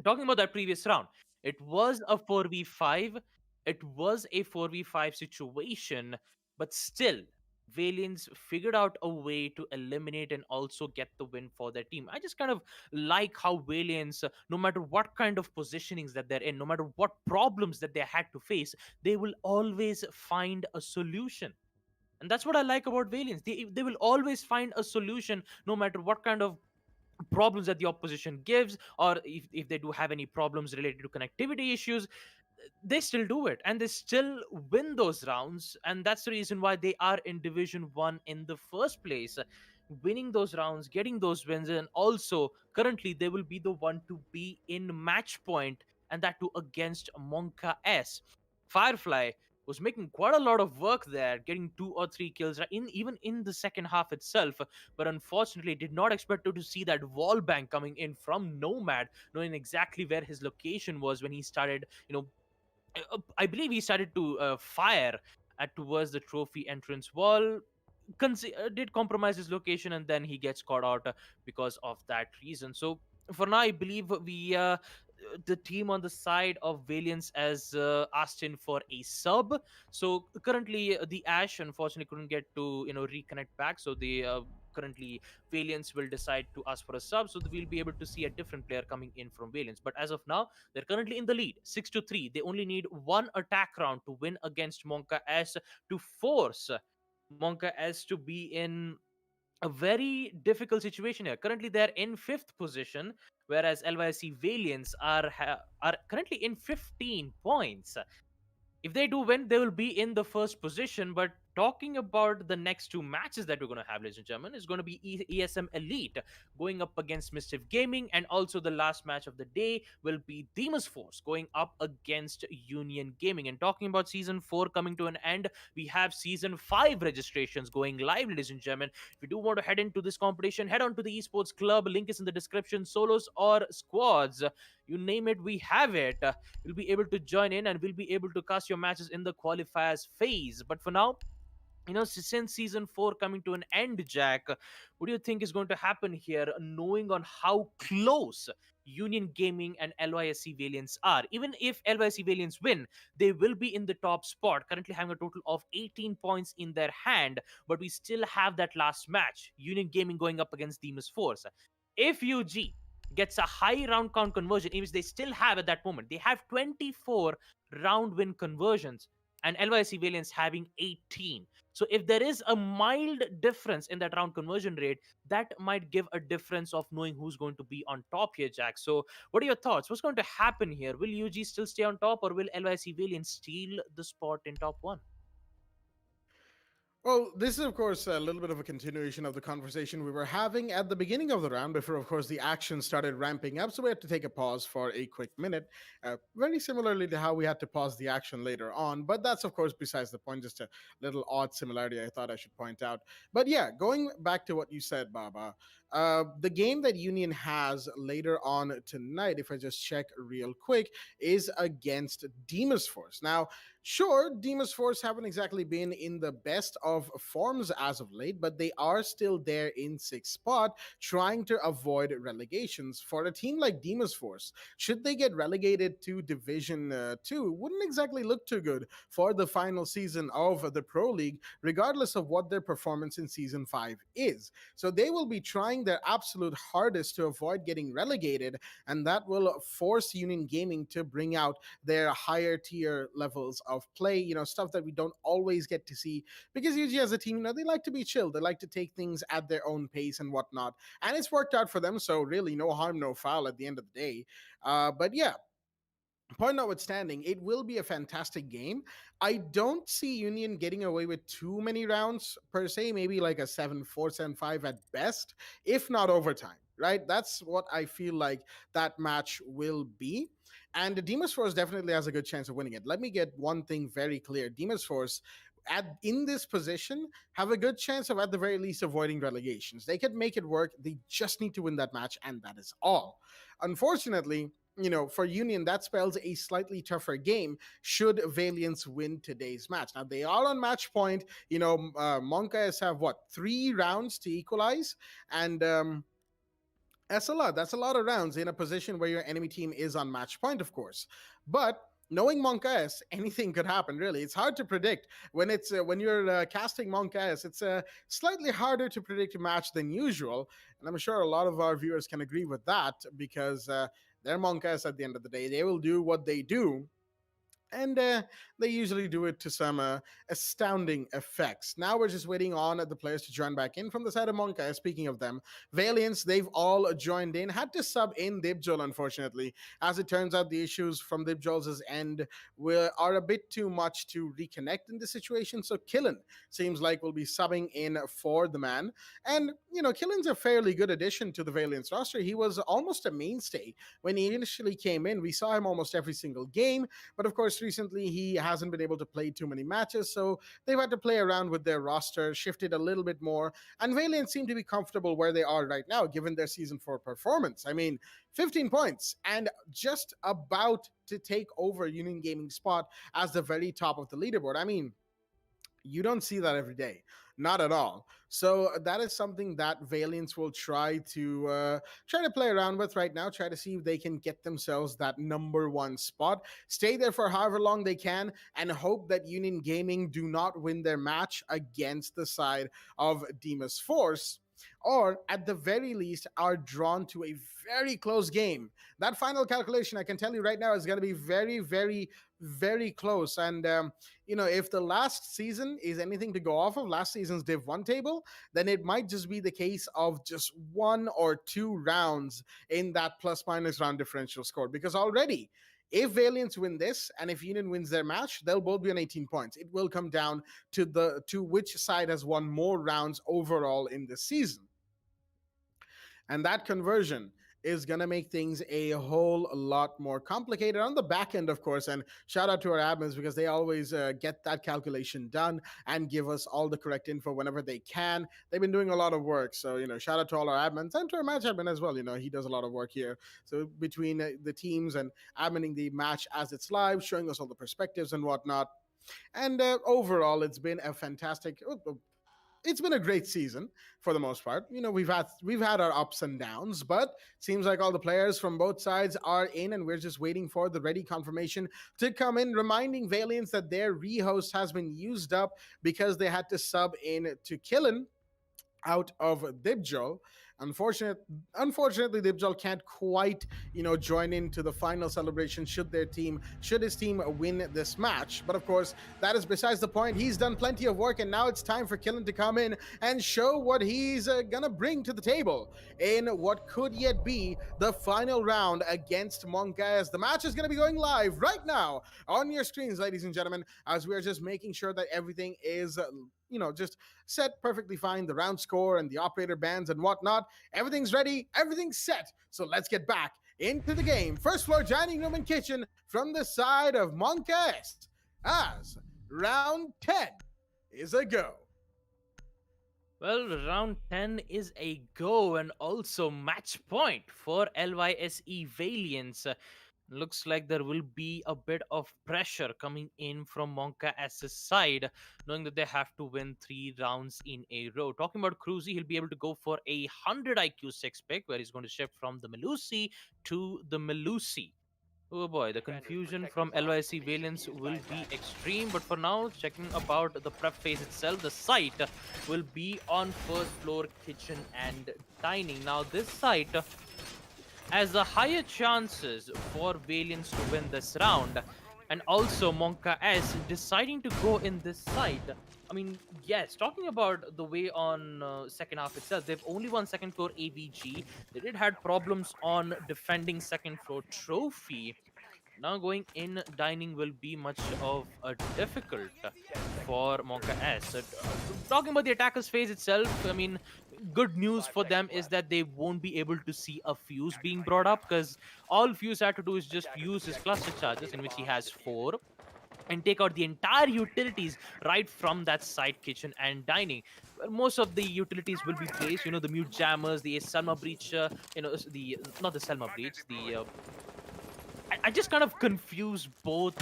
talking about that previous round, it was a 4v5. It was a 4v5 situation, but still, Valiance figured out a way to eliminate and also get the win for their team. I just kind of like how Valiance, no matter what kind of positionings that they're in, no matter what problems that they had to face, they will always find a solution. And that's what I like about Valiance. They will always find a solution no matter what kind of problems that the opposition gives, or if they do have any problems related to connectivity issues, they still do it and they still win those rounds. And that's the reason why they are in Division 1 in the first place, winning those rounds, getting those wins. And also currently they will be the one to be in match point, and that too against Monka S. Firefly was making quite a lot of work there, getting 2 or 3 kills even in the second half itself. But unfortunately, did not expect to see that wall bang coming in from Nomad, knowing exactly where his location was when he started. I believe he started to fire at towards the trophy entrance wall. Did compromise his location, and then he gets caught out because of that reason. So for now, I believe the team on the side of Valiance has asked in for a sub. So currently, the Ash unfortunately couldn't get to reconnect back. So the currently Valiance will decide to ask for a sub, so that we'll be able to see a different player coming in from Valiance. But as of now, they're currently in the lead, 6-3. They only need 1 attack round to win against Monka S to force Monka S to be in a very difficult situation here. Currently, they're in 5th position, whereas LYC Valiants are currently in 15 points. If they do win, they will be in the first position. But talking about the next 2 matches that we're going to have, ladies and gentlemen, is going to be ESM Elite going up against Mischief Gaming, and also the last match of the day will be Demon's Force going up against Union Gaming. And talking about Season 4 coming to an end, we have Season 5 registrations going live, ladies and gentlemen. If you do want to head into this competition, head on to the Esports Club. Link is in the description. Solos or squads, you name it, we have it. You'll be able to join in, and we'll be able to cast your matches in the qualifiers phase. But for now, Since season 4 coming to an end, Jack, what do you think is going to happen here, knowing on how close Union Gaming and LYSC Valiants are? Even if LYSC Valiants win, they will be in the top spot, currently having a total of 18 points in their hand, but we still have that last match, Union Gaming going up against Demon's Force. If UG gets a high round count conversion, in which they still have at that moment, they have 24 round win conversions, and LYSC Valiants having 18. So if there is a mild difference in that round conversion rate, that might give a difference of knowing who's going to be on top here, Jack. So what are your thoughts? What's going to happen here? Will UG still stay on top, or will LYC Valiant steal the spot in top one? Well, this is, of course, a little bit of a continuation of the conversation we were having at the beginning of the round before, of course, the action started ramping up. So we had to take a pause for a quick minute, very similarly to how we had to pause the action later on. But that's, of course, besides the point, just a little odd similarity I thought I should point out. But yeah, going back to what you said, Baba, the game that Union has later on tonight, if I just check real quick, is against Demon's Force. Now, sure, Demon's Force haven't exactly been in the best of forms as of late, but they are still there in sixth spot, trying to avoid relegations. For a team like Demon's Force, should they get relegated to Division 2, wouldn't exactly look too good for the final season of the Pro League, regardless of what their performance in Season 5 is. So they will be trying their absolute hardest to avoid getting relegated, and that will force Union Gaming to bring out their higher tier levels of play, stuff that we don't always get to see, because usually as a team, they like to be chill. They like to take things at their own pace and whatnot. And it's worked out for them. So really, no harm, no foul at the end of the day. But yeah, point notwithstanding, it will be a fantastic game. I don't see Union getting away with too many rounds per se, maybe like a 7-4, 7-5 at best, if not overtime, right? That's what I feel like that match will be. And Demon's Force definitely has a good chance of winning it. Let me get one thing very clear. Demon's Force in this position have a good chance of at the very least avoiding relegations. They could make it work. They just need to win that match, and that is all. Unfortunately, for Union, that spells a slightly tougher game should Valiants win today's match. Now, they are on match point. Monkas have, 3 rounds to equalize? And that's a lot. That's a lot of rounds in a position where your enemy team is on match point, of course. But knowing Monka S, anything could happen. Really, it's hard to predict when you're casting Monka S. It's slightly harder to predict a match than usual, and I'm sure a lot of our viewers can agree with that because they're Monka S at the end of the day. They will do what they do, and they usually do it to some astounding effects. Now we're just waiting on the players to join back in from the side of Monka. Speaking of them, Valiants, they've all joined in. Had to sub in Dibjol, unfortunately. As it turns out, the issues from Dibjol's end are a bit too much to reconnect in this situation, so Killen seems like will be subbing in for the man. And, Killen's a fairly good addition to the Valiants roster. He was almost a mainstay when he initially came in. We saw him almost every single game, but of course, recently he hasn't been able to play too many matches, so they've had to play around with their roster, shifted a little bit more, and Valiant seem to be comfortable where they are right now, given their Season 4 performance. I mean, 15 points and just about to take over Union Gaming's spot as the very top of the leaderboard. I mean, you don't see that every day. Not at all. So that is something that Valiants will try to play around with right now. Try to see if they can get themselves that number 1 spot. Stay there for however long they can, and hope that Union Gaming do not win their match against the side of Demon's Force, or at the very least are drawn to a very close game. That final calculation, I can tell you right now, is going to be very, very, very close. And, if the last season is anything to go off of, last season's Div 1 table, then it might just be the case of just 1 or 2 rounds in that plus-minus round differential score. Because already, if Valiants win this and if Union wins their match, they'll both be on 18 points. It will come down to which side has won more rounds overall in the season. And that conversion is going to make things a whole lot more complicated on the back end, of course. And shout out to our admins because they always get that calculation done and give us all the correct info whenever they can. They've been doing a lot of work. So, shout out to all our admins and to our match admin as well. He does a lot of work here. So between the teams and adminning the match as it's live, showing us all the perspectives and whatnot, And overall, it's been a great season for the most part. You know, we've had our ups and downs, but seems like all the players from both sides are in, and we're just waiting for the ready confirmation to come in, reminding Valiants that their rehost has been used up because they had to sub in to Killen out of Dibjol. Unfortunate, Unfortunately, Dibjol can't quite, join into the final celebration should his team win this match. But of course, that is besides the point. He's done plenty of work, and now it's time for Killen to come in and show what he's gonna bring to the table in what could yet be the final round against Monka. As the match is gonna be going live right now on your screens, ladies and gentlemen, as we are just making sure that everything is just set perfectly fine, the round score and the operator bands and whatnot. Everything's ready, everything's set. So let's get back into the game. First floor dining room and kitchen from the side of Monka S, as round 10 is a go. Well, round 10 is a go and also match point for LYSE Valiants. Looks like there will be a bit of pressure coming in from Monka S's side, knowing that they have to win 3 rounds in a row. Talking about Cruzy, he'll be able to go for a 100 IQ 6 pick, where he's going to shift from the Melusi to the Melusi. Oh boy, the confusion from LYC Valiants will be extreme, but for now, checking about the prep phase itself, the site will be on first floor kitchen and dining. Now, this site has the higher chances for Valiants to win this round, and also Monka S deciding to go in this site. I mean, yes, talking about the way on second half itself, they've only won second floor AVG. They did had problems on defending second floor trophy. Now going in dining will be much of a difficult for Monka S. Talking about the attackers phase itself, I mean, good news for them is that they won't be able to see a fuse being brought up, because all Fuse had to do is just use his cluster charges, in which he has 4, and take out the entire utilities right from that side kitchen and dining. Well, most of the utilities will be placed, the mute jammers, the Selma breach, the not the Selma breach, the I just kind of confuse both,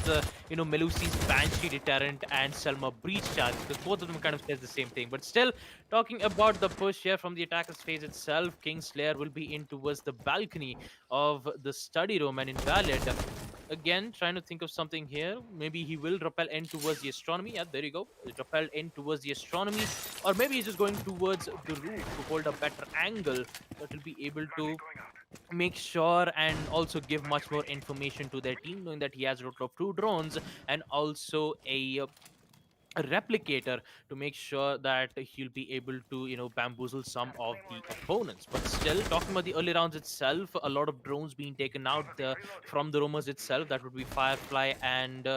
Melusi's Banshee Deterrent and Selma Breach Charge, because both of them kind of says the same thing. But still, talking about the push here from the attacker's phase itself, Kingslayer will be in towards the balcony of the study room, and Invalid, again, trying to think of something here. Maybe he will rappel in towards the astronomy. Yeah, there you go. Rappel in towards the astronomy. Or maybe he's just going towards the roof to hold a better angle that will be able to make sure and also give much more information to their team, knowing that he has a total of 2 drones and also a replicator to make sure that he'll be able to bamboozle some of the opponents. But still, talking about the early rounds itself, a lot of drones being taken out from the roamers itself. That would be Firefly, and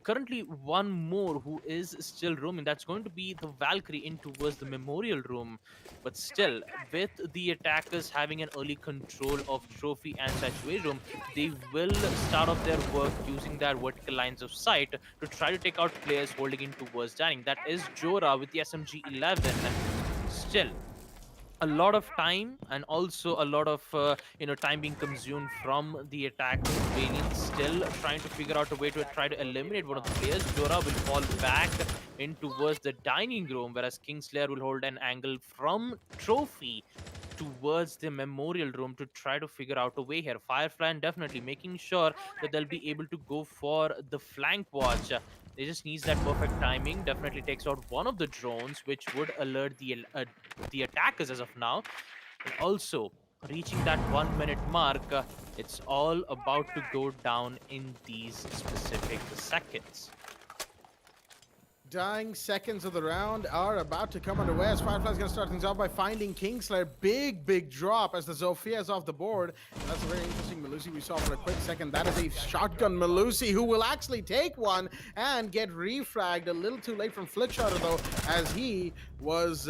currently one more who is still roaming. That's going to be the Valkyrie in towards the memorial room. But still, with the attackers having an early control of trophy and sanctuary room, they will start off their work using their vertical lines of sight to try to take out players holding in towards dining. That is Jora with the SMG-11. Still, a lot of time and also a lot of time being consumed from the attack. Valiant still trying to figure out a way to try to eliminate one of the players. Jora will fall back in towards the dining room, whereas Kingslayer will hold an angle from trophy towards the memorial room to try to figure out a way here. Firefly definitely making sure that they'll be able to go for the flank watch. They just needs that perfect timing. Definitely takes out one of the drones, which would alert the attackers as of now. And also, reaching that 1 minute mark, it's all about to go down in these specific seconds. Dying seconds of the round are about to come underway, as Firefly's going to start things off by finding Kingslayer. Big drop as the Zofia is off the board. That's a very interesting Melusi we saw for a quick second. That is a shotgun Melusi who will actually take one and get refragged a little too late from Flickshotter, though, as he was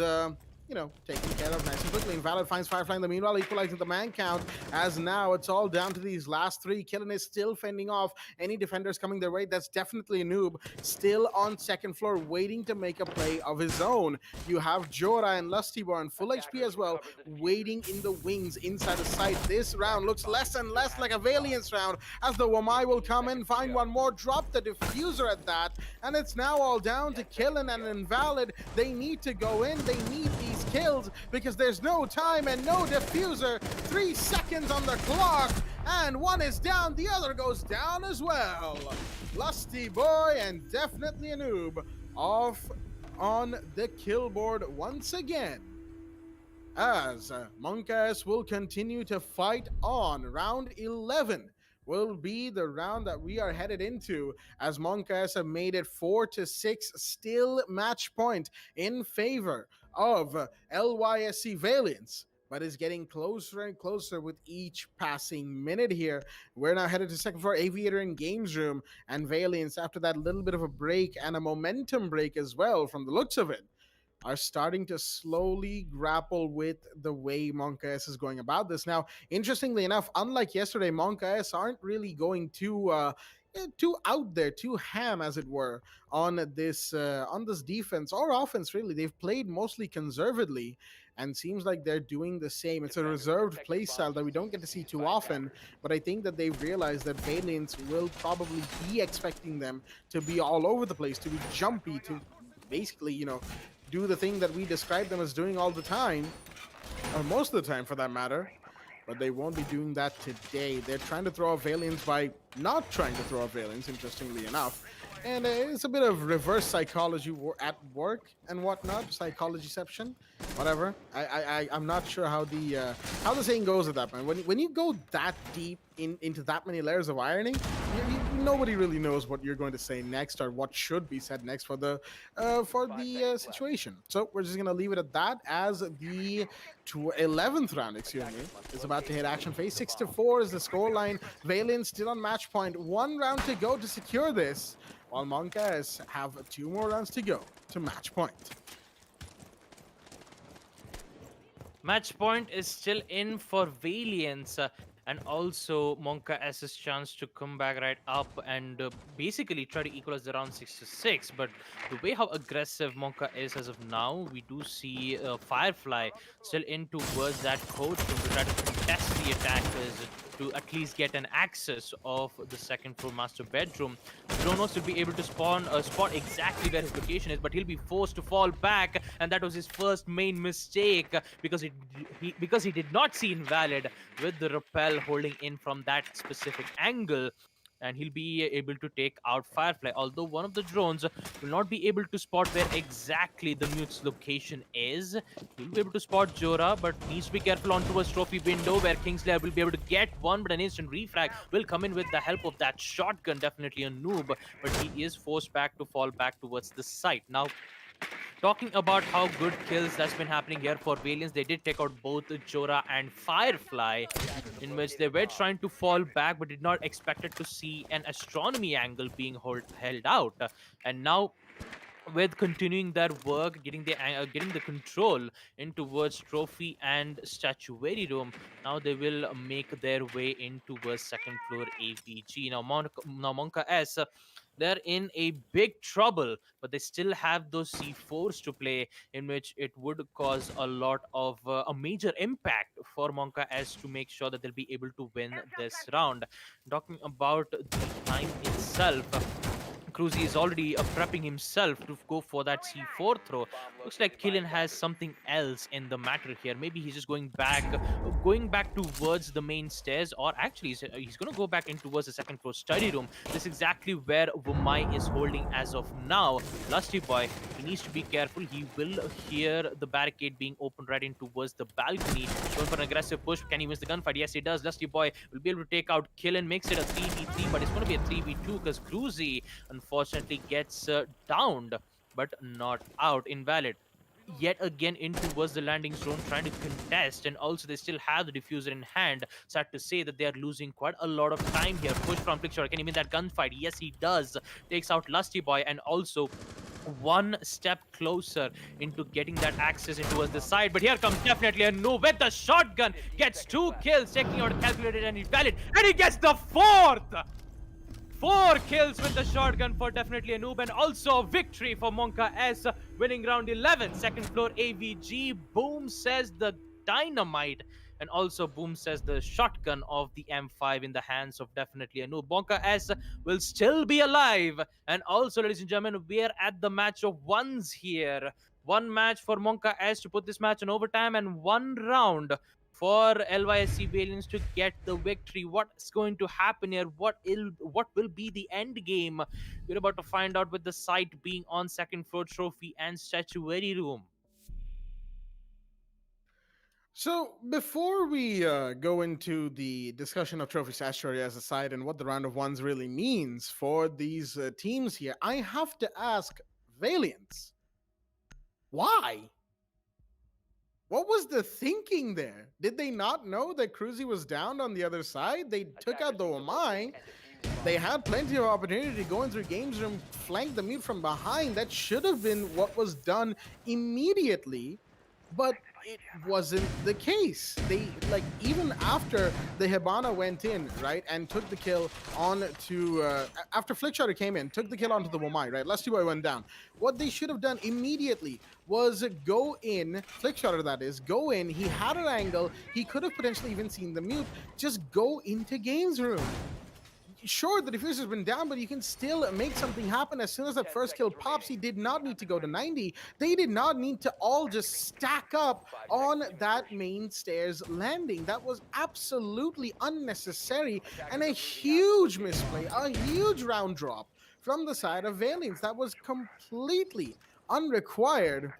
taken care of nice and quickly. Invalid finds Firefly in the meanwhile, equalizing the man count, as now it's all down to these last three. Killen is still fending off any defenders coming their way. That's definitely a noob, still on second floor, waiting to make a play of his own. You have Jora and Lusty Boy on full HP as well, waiting in the wings inside the site. This round looks less and less like a Valiance round, as the Wamai will come in, find one more, drop the diffuser at that, and it's now all down to Killen and Invalid. They need to go in, they need these kills, because there's no time and no diffuser. 3 seconds on the clock, and one is down, the other goes down as well. Lusty Boy and definitely a noob off on the kill board once again, as Monkas will continue to fight on. Round 11 will be the round that we are headed into, as Monkas have made it 4-6, still match point in favor of LYSC Valiance, but is getting closer and closer with each passing minute here. We're now headed to second floor, Aviator in Games Room, and Valiance, after that little bit of a break and a momentum break as well from the looks of it, are starting to slowly grapple with the way Monka S is going about this. Now, interestingly enough, unlike yesterday, Monka S aren't really going too out there, too ham, as it were, on this defense or offense. Really, they've played mostly conservatively, and seems like they're doing the same. It's a reserved play style that we don't get to see too often, but I think that they've realized that Valiance will probably be expecting them to be all over the place, to be jumpy, to basically, do the thing that we describe them as doing all the time, or most of the time for that matter. But they won't be doing that today. They're trying to throw a Valiance by not trying to throw a Valiance, interestingly enough. And it's a bit of reverse psychology at work and whatnot, psychologyception, whatever. I'm not sure how the saying goes at that point. When you go that deep into that many layers of ironing, nobody really knows what you're going to say next or what should be said next for the situation. So we're just gonna leave it at that, as the 11th round, excuse me, is about to hit action phase. 6-4 is the scoreline. Valiant still on match point. 1 round to go to secure this, while Monkas have 2 more rounds to go to match point. Match point is still in for Valiance. And also Monka S's chance to come back right up and basically try to equalize the round 6-6. But the way how aggressive Monka is as of now, we do see Firefly still in towards that coach room to try to contest the attackers, to at least get an access of the second floor master bedroom. Kronos will be able to spot exactly where his location is, but he'll be forced to fall back, and that was his first main mistake, because he did not see Invalid with the rappel holding in from that specific angle, and he'll be able to take out Firefly. Although one of the drones will not be able to spot where exactly the mute's location is, he'll be able to spot Jora, but needs to be careful onto his trophy window, where Kingslayer will be able to get one, but an instant reflag will come in with the help of that shotgun. Definitely a noob, but he is forced back to fall back towards the site. Now, talking about how good kills that's been happening here for Valiance, they did take out both Jora and Firefly, in which they were trying to fall back but did not expect it to see an astronomy angle being held out. And now, with continuing their work, getting the control in towards trophy and statuary room, now they will make their way in towards second floor AVG. Now Monka S, they're in a big trouble, but they still have those C4s to play, in which it would cause a lot of a major impact for Monka S to make sure that they'll be able to win this round. Talking about the time itself, Cruzy is already prepping himself to go for that C4 throw. Looks like Killen has something else in the matter here. Maybe he's just going back towards the main stairs, or actually he's going to go back in towards the second floor study room. This is exactly where Vumai is holding as of now. Lusty Boy, he needs to be careful. He will hear the barricade being opened right in towards the balcony. Going for an aggressive push. Can he miss the gunfight? Yes, he does. Lusty Boy will be able to take out Killen, makes it a 3v3, but it's going to be a 3v2 because Cruzy unfortunately gets downed, but not out. Invalid yet again in towards the landing zone, trying to contest, and also they still have the diffuser in hand. Sad to say that they are losing quite a lot of time here. Push from Flickshot, can he win that gunfight? Yes, he does. Takes out Lusty Boy, and also one step closer into getting that access in towards the side. But here comes definitely a no with the shotgun. Gets 2 kills, taking out calculated and invalid, and he gets the fourth. 4 kills with the shotgun for definitely a noob, and also a victory for Monka S, winning round 11. Second floor AVG. Boom says the dynamite, and also Boom says the shotgun of the M5 in the hands of definitely a noob. Monka S will still be alive, and also, ladies and gentlemen, we're at the match of ones here. One match for Monka S to put this match in overtime, and one round for LYSC Valiants to get the victory. What's going to happen here? What will be the end game? We're about to find out with the site being on second floor trophy and statuary room. So before we go into the discussion of Trophy Statuary as a side and what the round of ones really means for these teams here, I have to ask Valiants, why? What was the thinking there? Did they not know that Cruzy was down on the other side? They took out the Omai. They had plenty of opportunity to go into the games room, flank the mute from behind. That should have been what was done immediately, but it wasn't the case. They, like, even after the Hibana went in, right, and took the kill on to, after Flickshutter came in, took the kill onto the Womai, right, Lusty Boy went down. What they should have done immediately was go in, Flickshutter that is, go in, he had an angle, he could have potentially even seen the mute, just go into games room. Sure, the diffuser has been down, but you can still make something happen as soon as that first kill pops. He did not need to go to 90. They did not need to all just stack up on that main stairs landing. That was absolutely unnecessary and a huge misplay, a huge round drop from the side of Valiants. That was completely unrequired.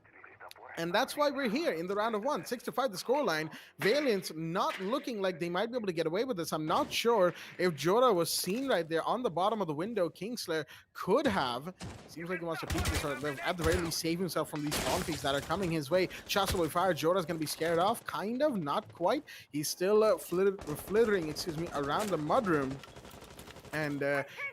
And that's why we're here in the round of one. 6-5 the scoreline. Valiants not looking like they might be able to get away with this. I'm not sure if Jora was seen right there on the bottom of the window. Kingslayer could have. Seems like he wants to peek this, or at the very least save himself from these spawn peaks that are coming his way. Shots will be fired. Jora's going to be scared off. Kind of, not quite. He's still flittering, around the mudroom. And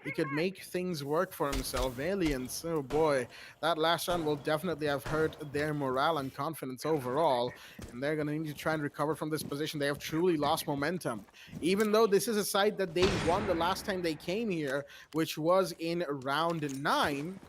he could make things work for himself. Valiants, oh boy, that last round will definitely have hurt their morale and confidence overall, and they're going to need to try and recover from this position. They have truly lost momentum, even though this is a side that they won the last time they came here, which was in round 9.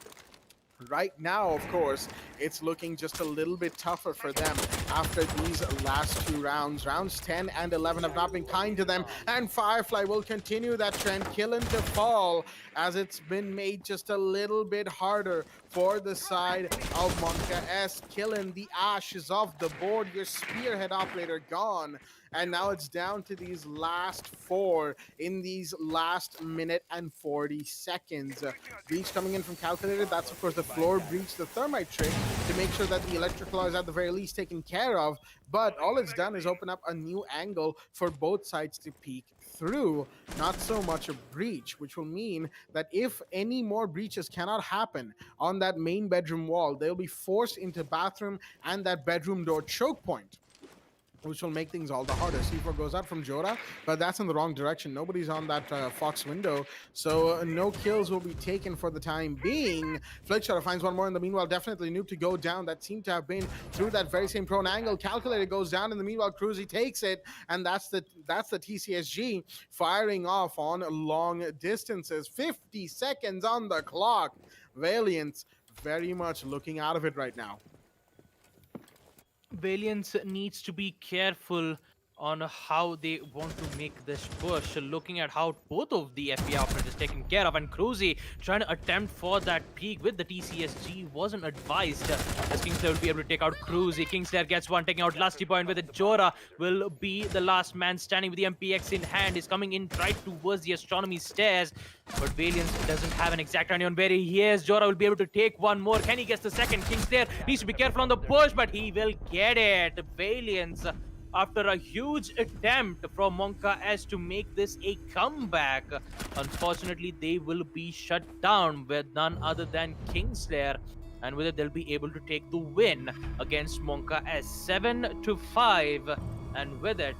Right now, of course, it's looking just a little bit tougher for them after these last 2 rounds. Rounds 10 and 11 have not been kind to them, and Firefly will continue that trend, killing to fall, as it's been made just a little bit harder for the side of Monka S. Killing, the Ash is off the board, your spearhead operator gone. And now it's down to these last 4 in these last minute and 40 seconds. Breach coming in from Calculated. That's, of course, the floor breach, the thermite trick to make sure that the electrical is at the very least taken care of. But all it's done is open up a new angle for both sides to peek through, not so much a breach, which will mean that if any more breaches cannot happen on that main bedroom wall, they'll be forced into bathroom and that bedroom door choke point, which will make things all the harder. C4 goes out from Jora, but that's in the wrong direction. Nobody's on that Fox window, so no kills will be taken for the time being. Flickshutter finds one more in the meanwhile. Definitely Noob to go down. That seemed to have been through that very same prone angle. Calculator goes down in the meanwhile. Cruzy takes it, and that's the TCSG firing off on long distances. 50 seconds on the clock. Valiants very much looking out of it right now. Valiants needs to be careful on how they want to make this push, looking at how both of the FPI operators taken care of, and Cruzy trying to attempt for that peak with the TCSG wasn't advised, as Kingslayer will be able to take out Cruzy. Kingslayer gets one, taking out Lusty Boy, and with it Jora will be the last man standing with the MPX in hand. Is coming in right towards the astronomy stairs, but Valiance doesn't have an exact idea on where he is. Jora will be able to take one more. Can he get the second? Kingslayer needs to be careful on the push, but he will get it. Valiance, after a huge attempt from Monka S to make this a comeback, unfortunately they will be shut down with none other than Kingslayer, and with it they'll be able to take the win against Monka S. 7-5, and with it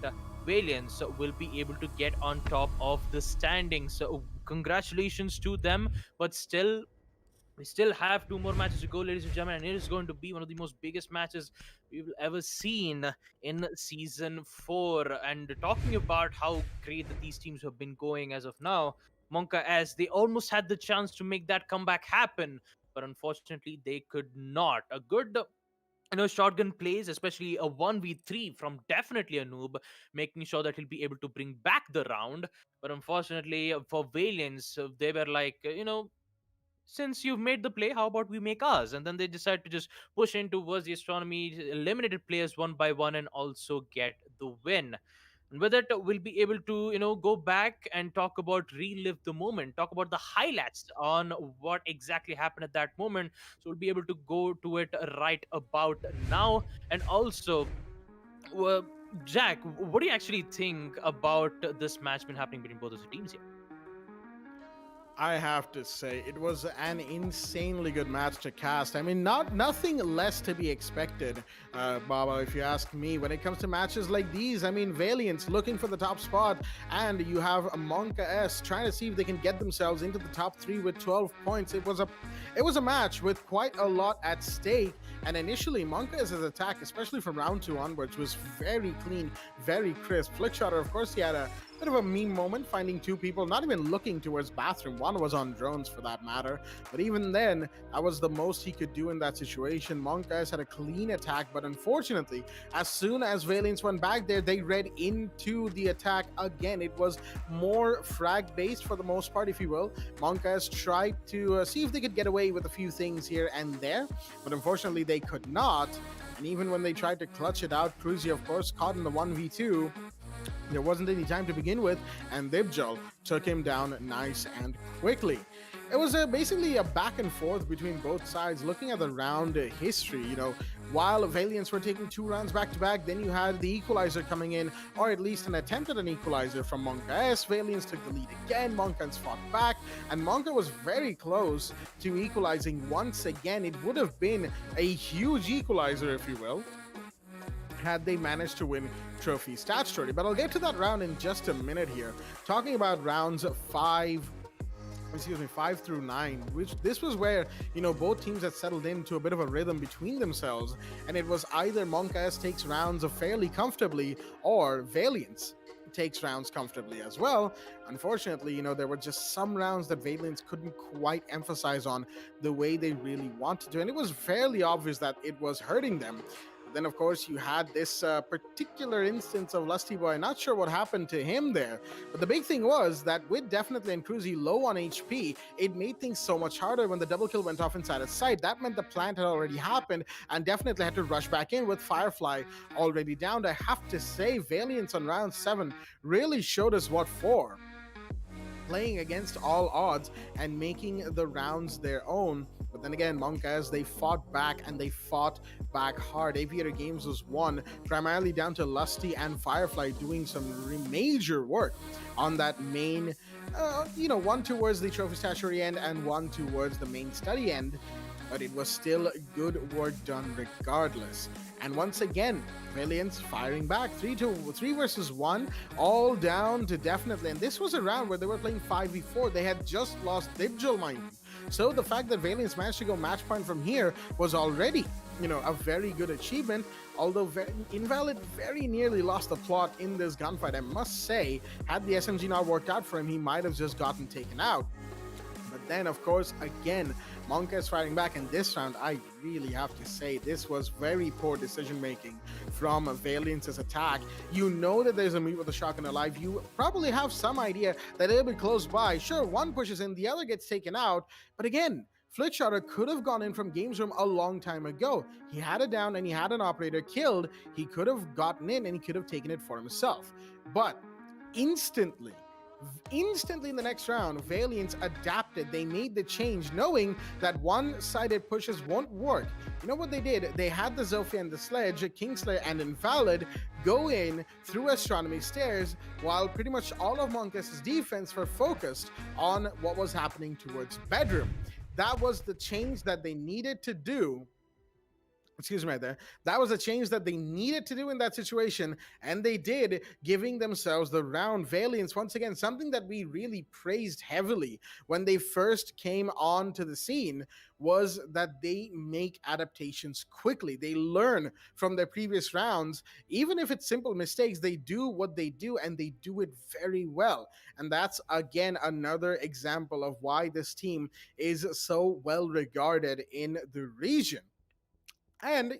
Valiance will be able to get on top of the standings. So congratulations to them, but still We still have two more matches to go, ladies and gentlemen, and it is going to be one of the most biggest matches we've ever seen in season 4. And talking about how great that these teams have been going as of now, Monka, as they almost had the chance to make that comeback happen, but unfortunately they could not. A good shotgun plays, especially a 1v3 from definitely a noob, making sure that he'll be able to bring back the round. But unfortunately for Valiance, they were like, since you've made the play, how about we make ours? And then they decide to just push in towards the astronomy, eliminated players one by one, and also get the win. And with it, we'll be able to, go back and talk about relive the moment, talk about the highlights on what exactly happened at that moment. So we'll be able to go to it right about now. And also, well, Jack, what do you actually think about this match been happening between both of the teams here? I have to say, it was an insanely good match to cast. I mean, nothing less to be expected, Baba, if you ask me. When it comes to matches like these, I mean, Valiant's looking for the top spot, and you have Monka S trying to see if they can get themselves into the top 3 with 12 points. It was a match with quite a lot at stake, and initially, Monka S's attack, especially from round 2 onwards, was very clean, very crisp. Flickshotter, of course, he had a bit of a meme moment, finding 2 people not even looking towards bathroom. One was on drones for that matter, but even then, that was the most he could do in that situation. Monka had a clean attack, but unfortunately, as soon as Valiance went back there, they read into the attack again. It was more frag based for the most part, if you will. Monka tried to see if they could get away with a few things here and there, but unfortunately they could not. And even when they tried to clutch it out, Cruzy, of course, caught in the 1v2. There wasn't any time to begin with, and Dibjal took him down nice and quickly. It was basically a back and forth between both sides. Looking at the round history, while Valiants were taking 2 rounds back to back, then you had the equalizer coming in, or at least an attempt at an equalizer from Monka S. Valiants took the lead again, Monka fought back, and Monka was very close to equalizing once again. It would have been a huge equalizer, if you will, had they managed to win trophy statutory. But I'll get to that round in just a minute here. Talking about rounds 5 through 9, which this was where, both teams had settled into a bit of a rhythm between themselves, and it was either Monka S takes rounds fairly comfortably, or Valiance takes rounds comfortably as well. Unfortunately, there were just some rounds that Valiance couldn't quite emphasize on the way they really wanted to, and it was fairly obvious that it was hurting them. Then, of course, you had this particular instance of Lusty Boy. Not sure what happened to him there. But the big thing was that with Definitely and Cruzy low on HP, it made things so much harder when the double kill went off inside his sight. That meant the plant had already happened and Definitely had to rush back in with Firefly already down. I have to say, Valiance on round 7 really showed us what for. Playing against all odds and making the rounds their own. But then again, Monka, they fought back, and they fought back hard. Aviator Games was won primarily down to Lusty and Firefly doing some major work on that main, one towards the trophy statutory end and one towards the main study end. But it was still good work done regardless. And once again, Valiance firing back. 3 versus 1, all down to Definitely. And this was a round where they were playing 5v4. They had just lost Dibjal, mind you. So the fact that Valiance managed to go match point from here was already, a very good achievement. Although Invalid very nearly lost the plot in this gunfight, I must say. Had the SMG not worked out for him, he might have just gotten taken out. But then, of course, again, Monka is fighting back, and this round, I really have to say, this was very poor decision-making from Valiance's attack. You know that there's a meet with a shotgun alive. You probably have some idea that it'll be close by. Sure, one pushes in, the other gets taken out, but again, Flickshotter could have gone in from Games Room a long time ago. He had it down, and he had an operator killed. He could have gotten in, and he could have taken it for himself. But instantly in the next round, Valiance adapted. They made the change, knowing that one-sided pushes won't work. You know what they did? They had the Zofia and the Sledge, Kingslayer and Invalid go in through Astronomy Stairs, while pretty much all of Monka's defense were focused on what was happening towards Bedroom. That was the change that they needed to do. Excuse me, right there. That was a change that they needed to do in that situation, and they did, giving themselves the round. Valiance, once again, something that we really praised heavily when they first came onto the scene was that they make adaptations quickly. They learn from their previous rounds. Even if it's simple mistakes, they do what they do, and they do it very well. And that's, again, another example of why this team is so well regarded in the region. And,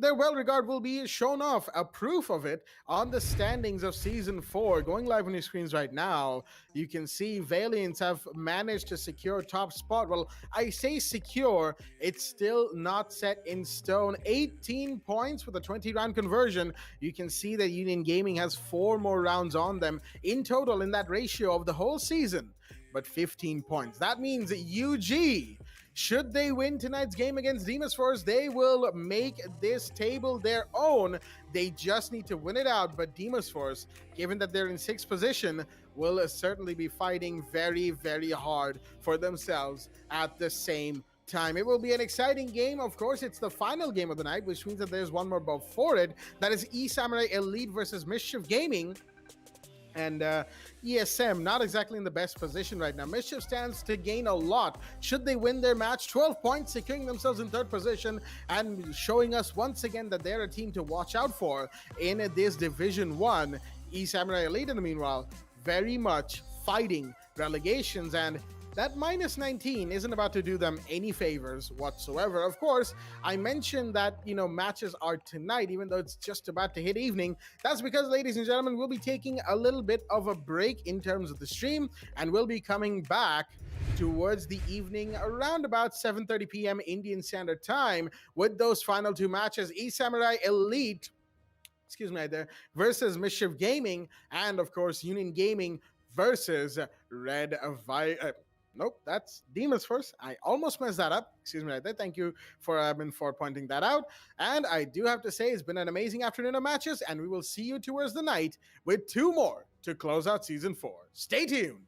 their well regard will be shown off, a proof of it, on the standings of Season 4. Going live on your screens right now, you can see Valiants have managed to secure top spot. Well, I say secure, it's still not set in stone. 18 points with a 20-round conversion. You can see that Union Gaming has 4 more rounds on them in total in that ratio of the whole season. But 15 points. That means UG, should they win tonight's game against Demon's Force, they will make this table their own. They just need to win it out. But Demon's Force, given that they're in 6th position, will certainly be fighting very, very hard for themselves at the same time. It will be an exciting game. Of course, it's the final game of the night, which means that there's one more before it. That is E-Samurai Elite versus Mischief Gaming. And ESM, not exactly in the best position right now. Mischief stands to gain a lot should they win their match. 12 points, securing themselves in 3rd position and showing us once again that they're a team to watch out for in this Division 1. E-Samurai Elite, in the meanwhile, very much fighting relegations, and that minus 19 isn't about to do them any favors whatsoever. Of course, I mentioned that, matches are tonight, even though it's just about to hit evening. That's because, ladies and gentlemen, we'll be taking a little bit of a break in terms of the stream, and we'll be coming back towards the evening around about 7:30 p.m. Indian Standard Time with those final 2 matches. E-Samurai Elite, versus Mischief Gaming, and of course, Union Gaming versus Red Nope, that's Demons Force. I almost messed that up. Excuse me right there. Thank you for pointing that out. And I do have to say, it's been an amazing afternoon of matches, and we will see you towards the night with 2 more to close out Season 4. Stay tuned.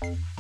Op 4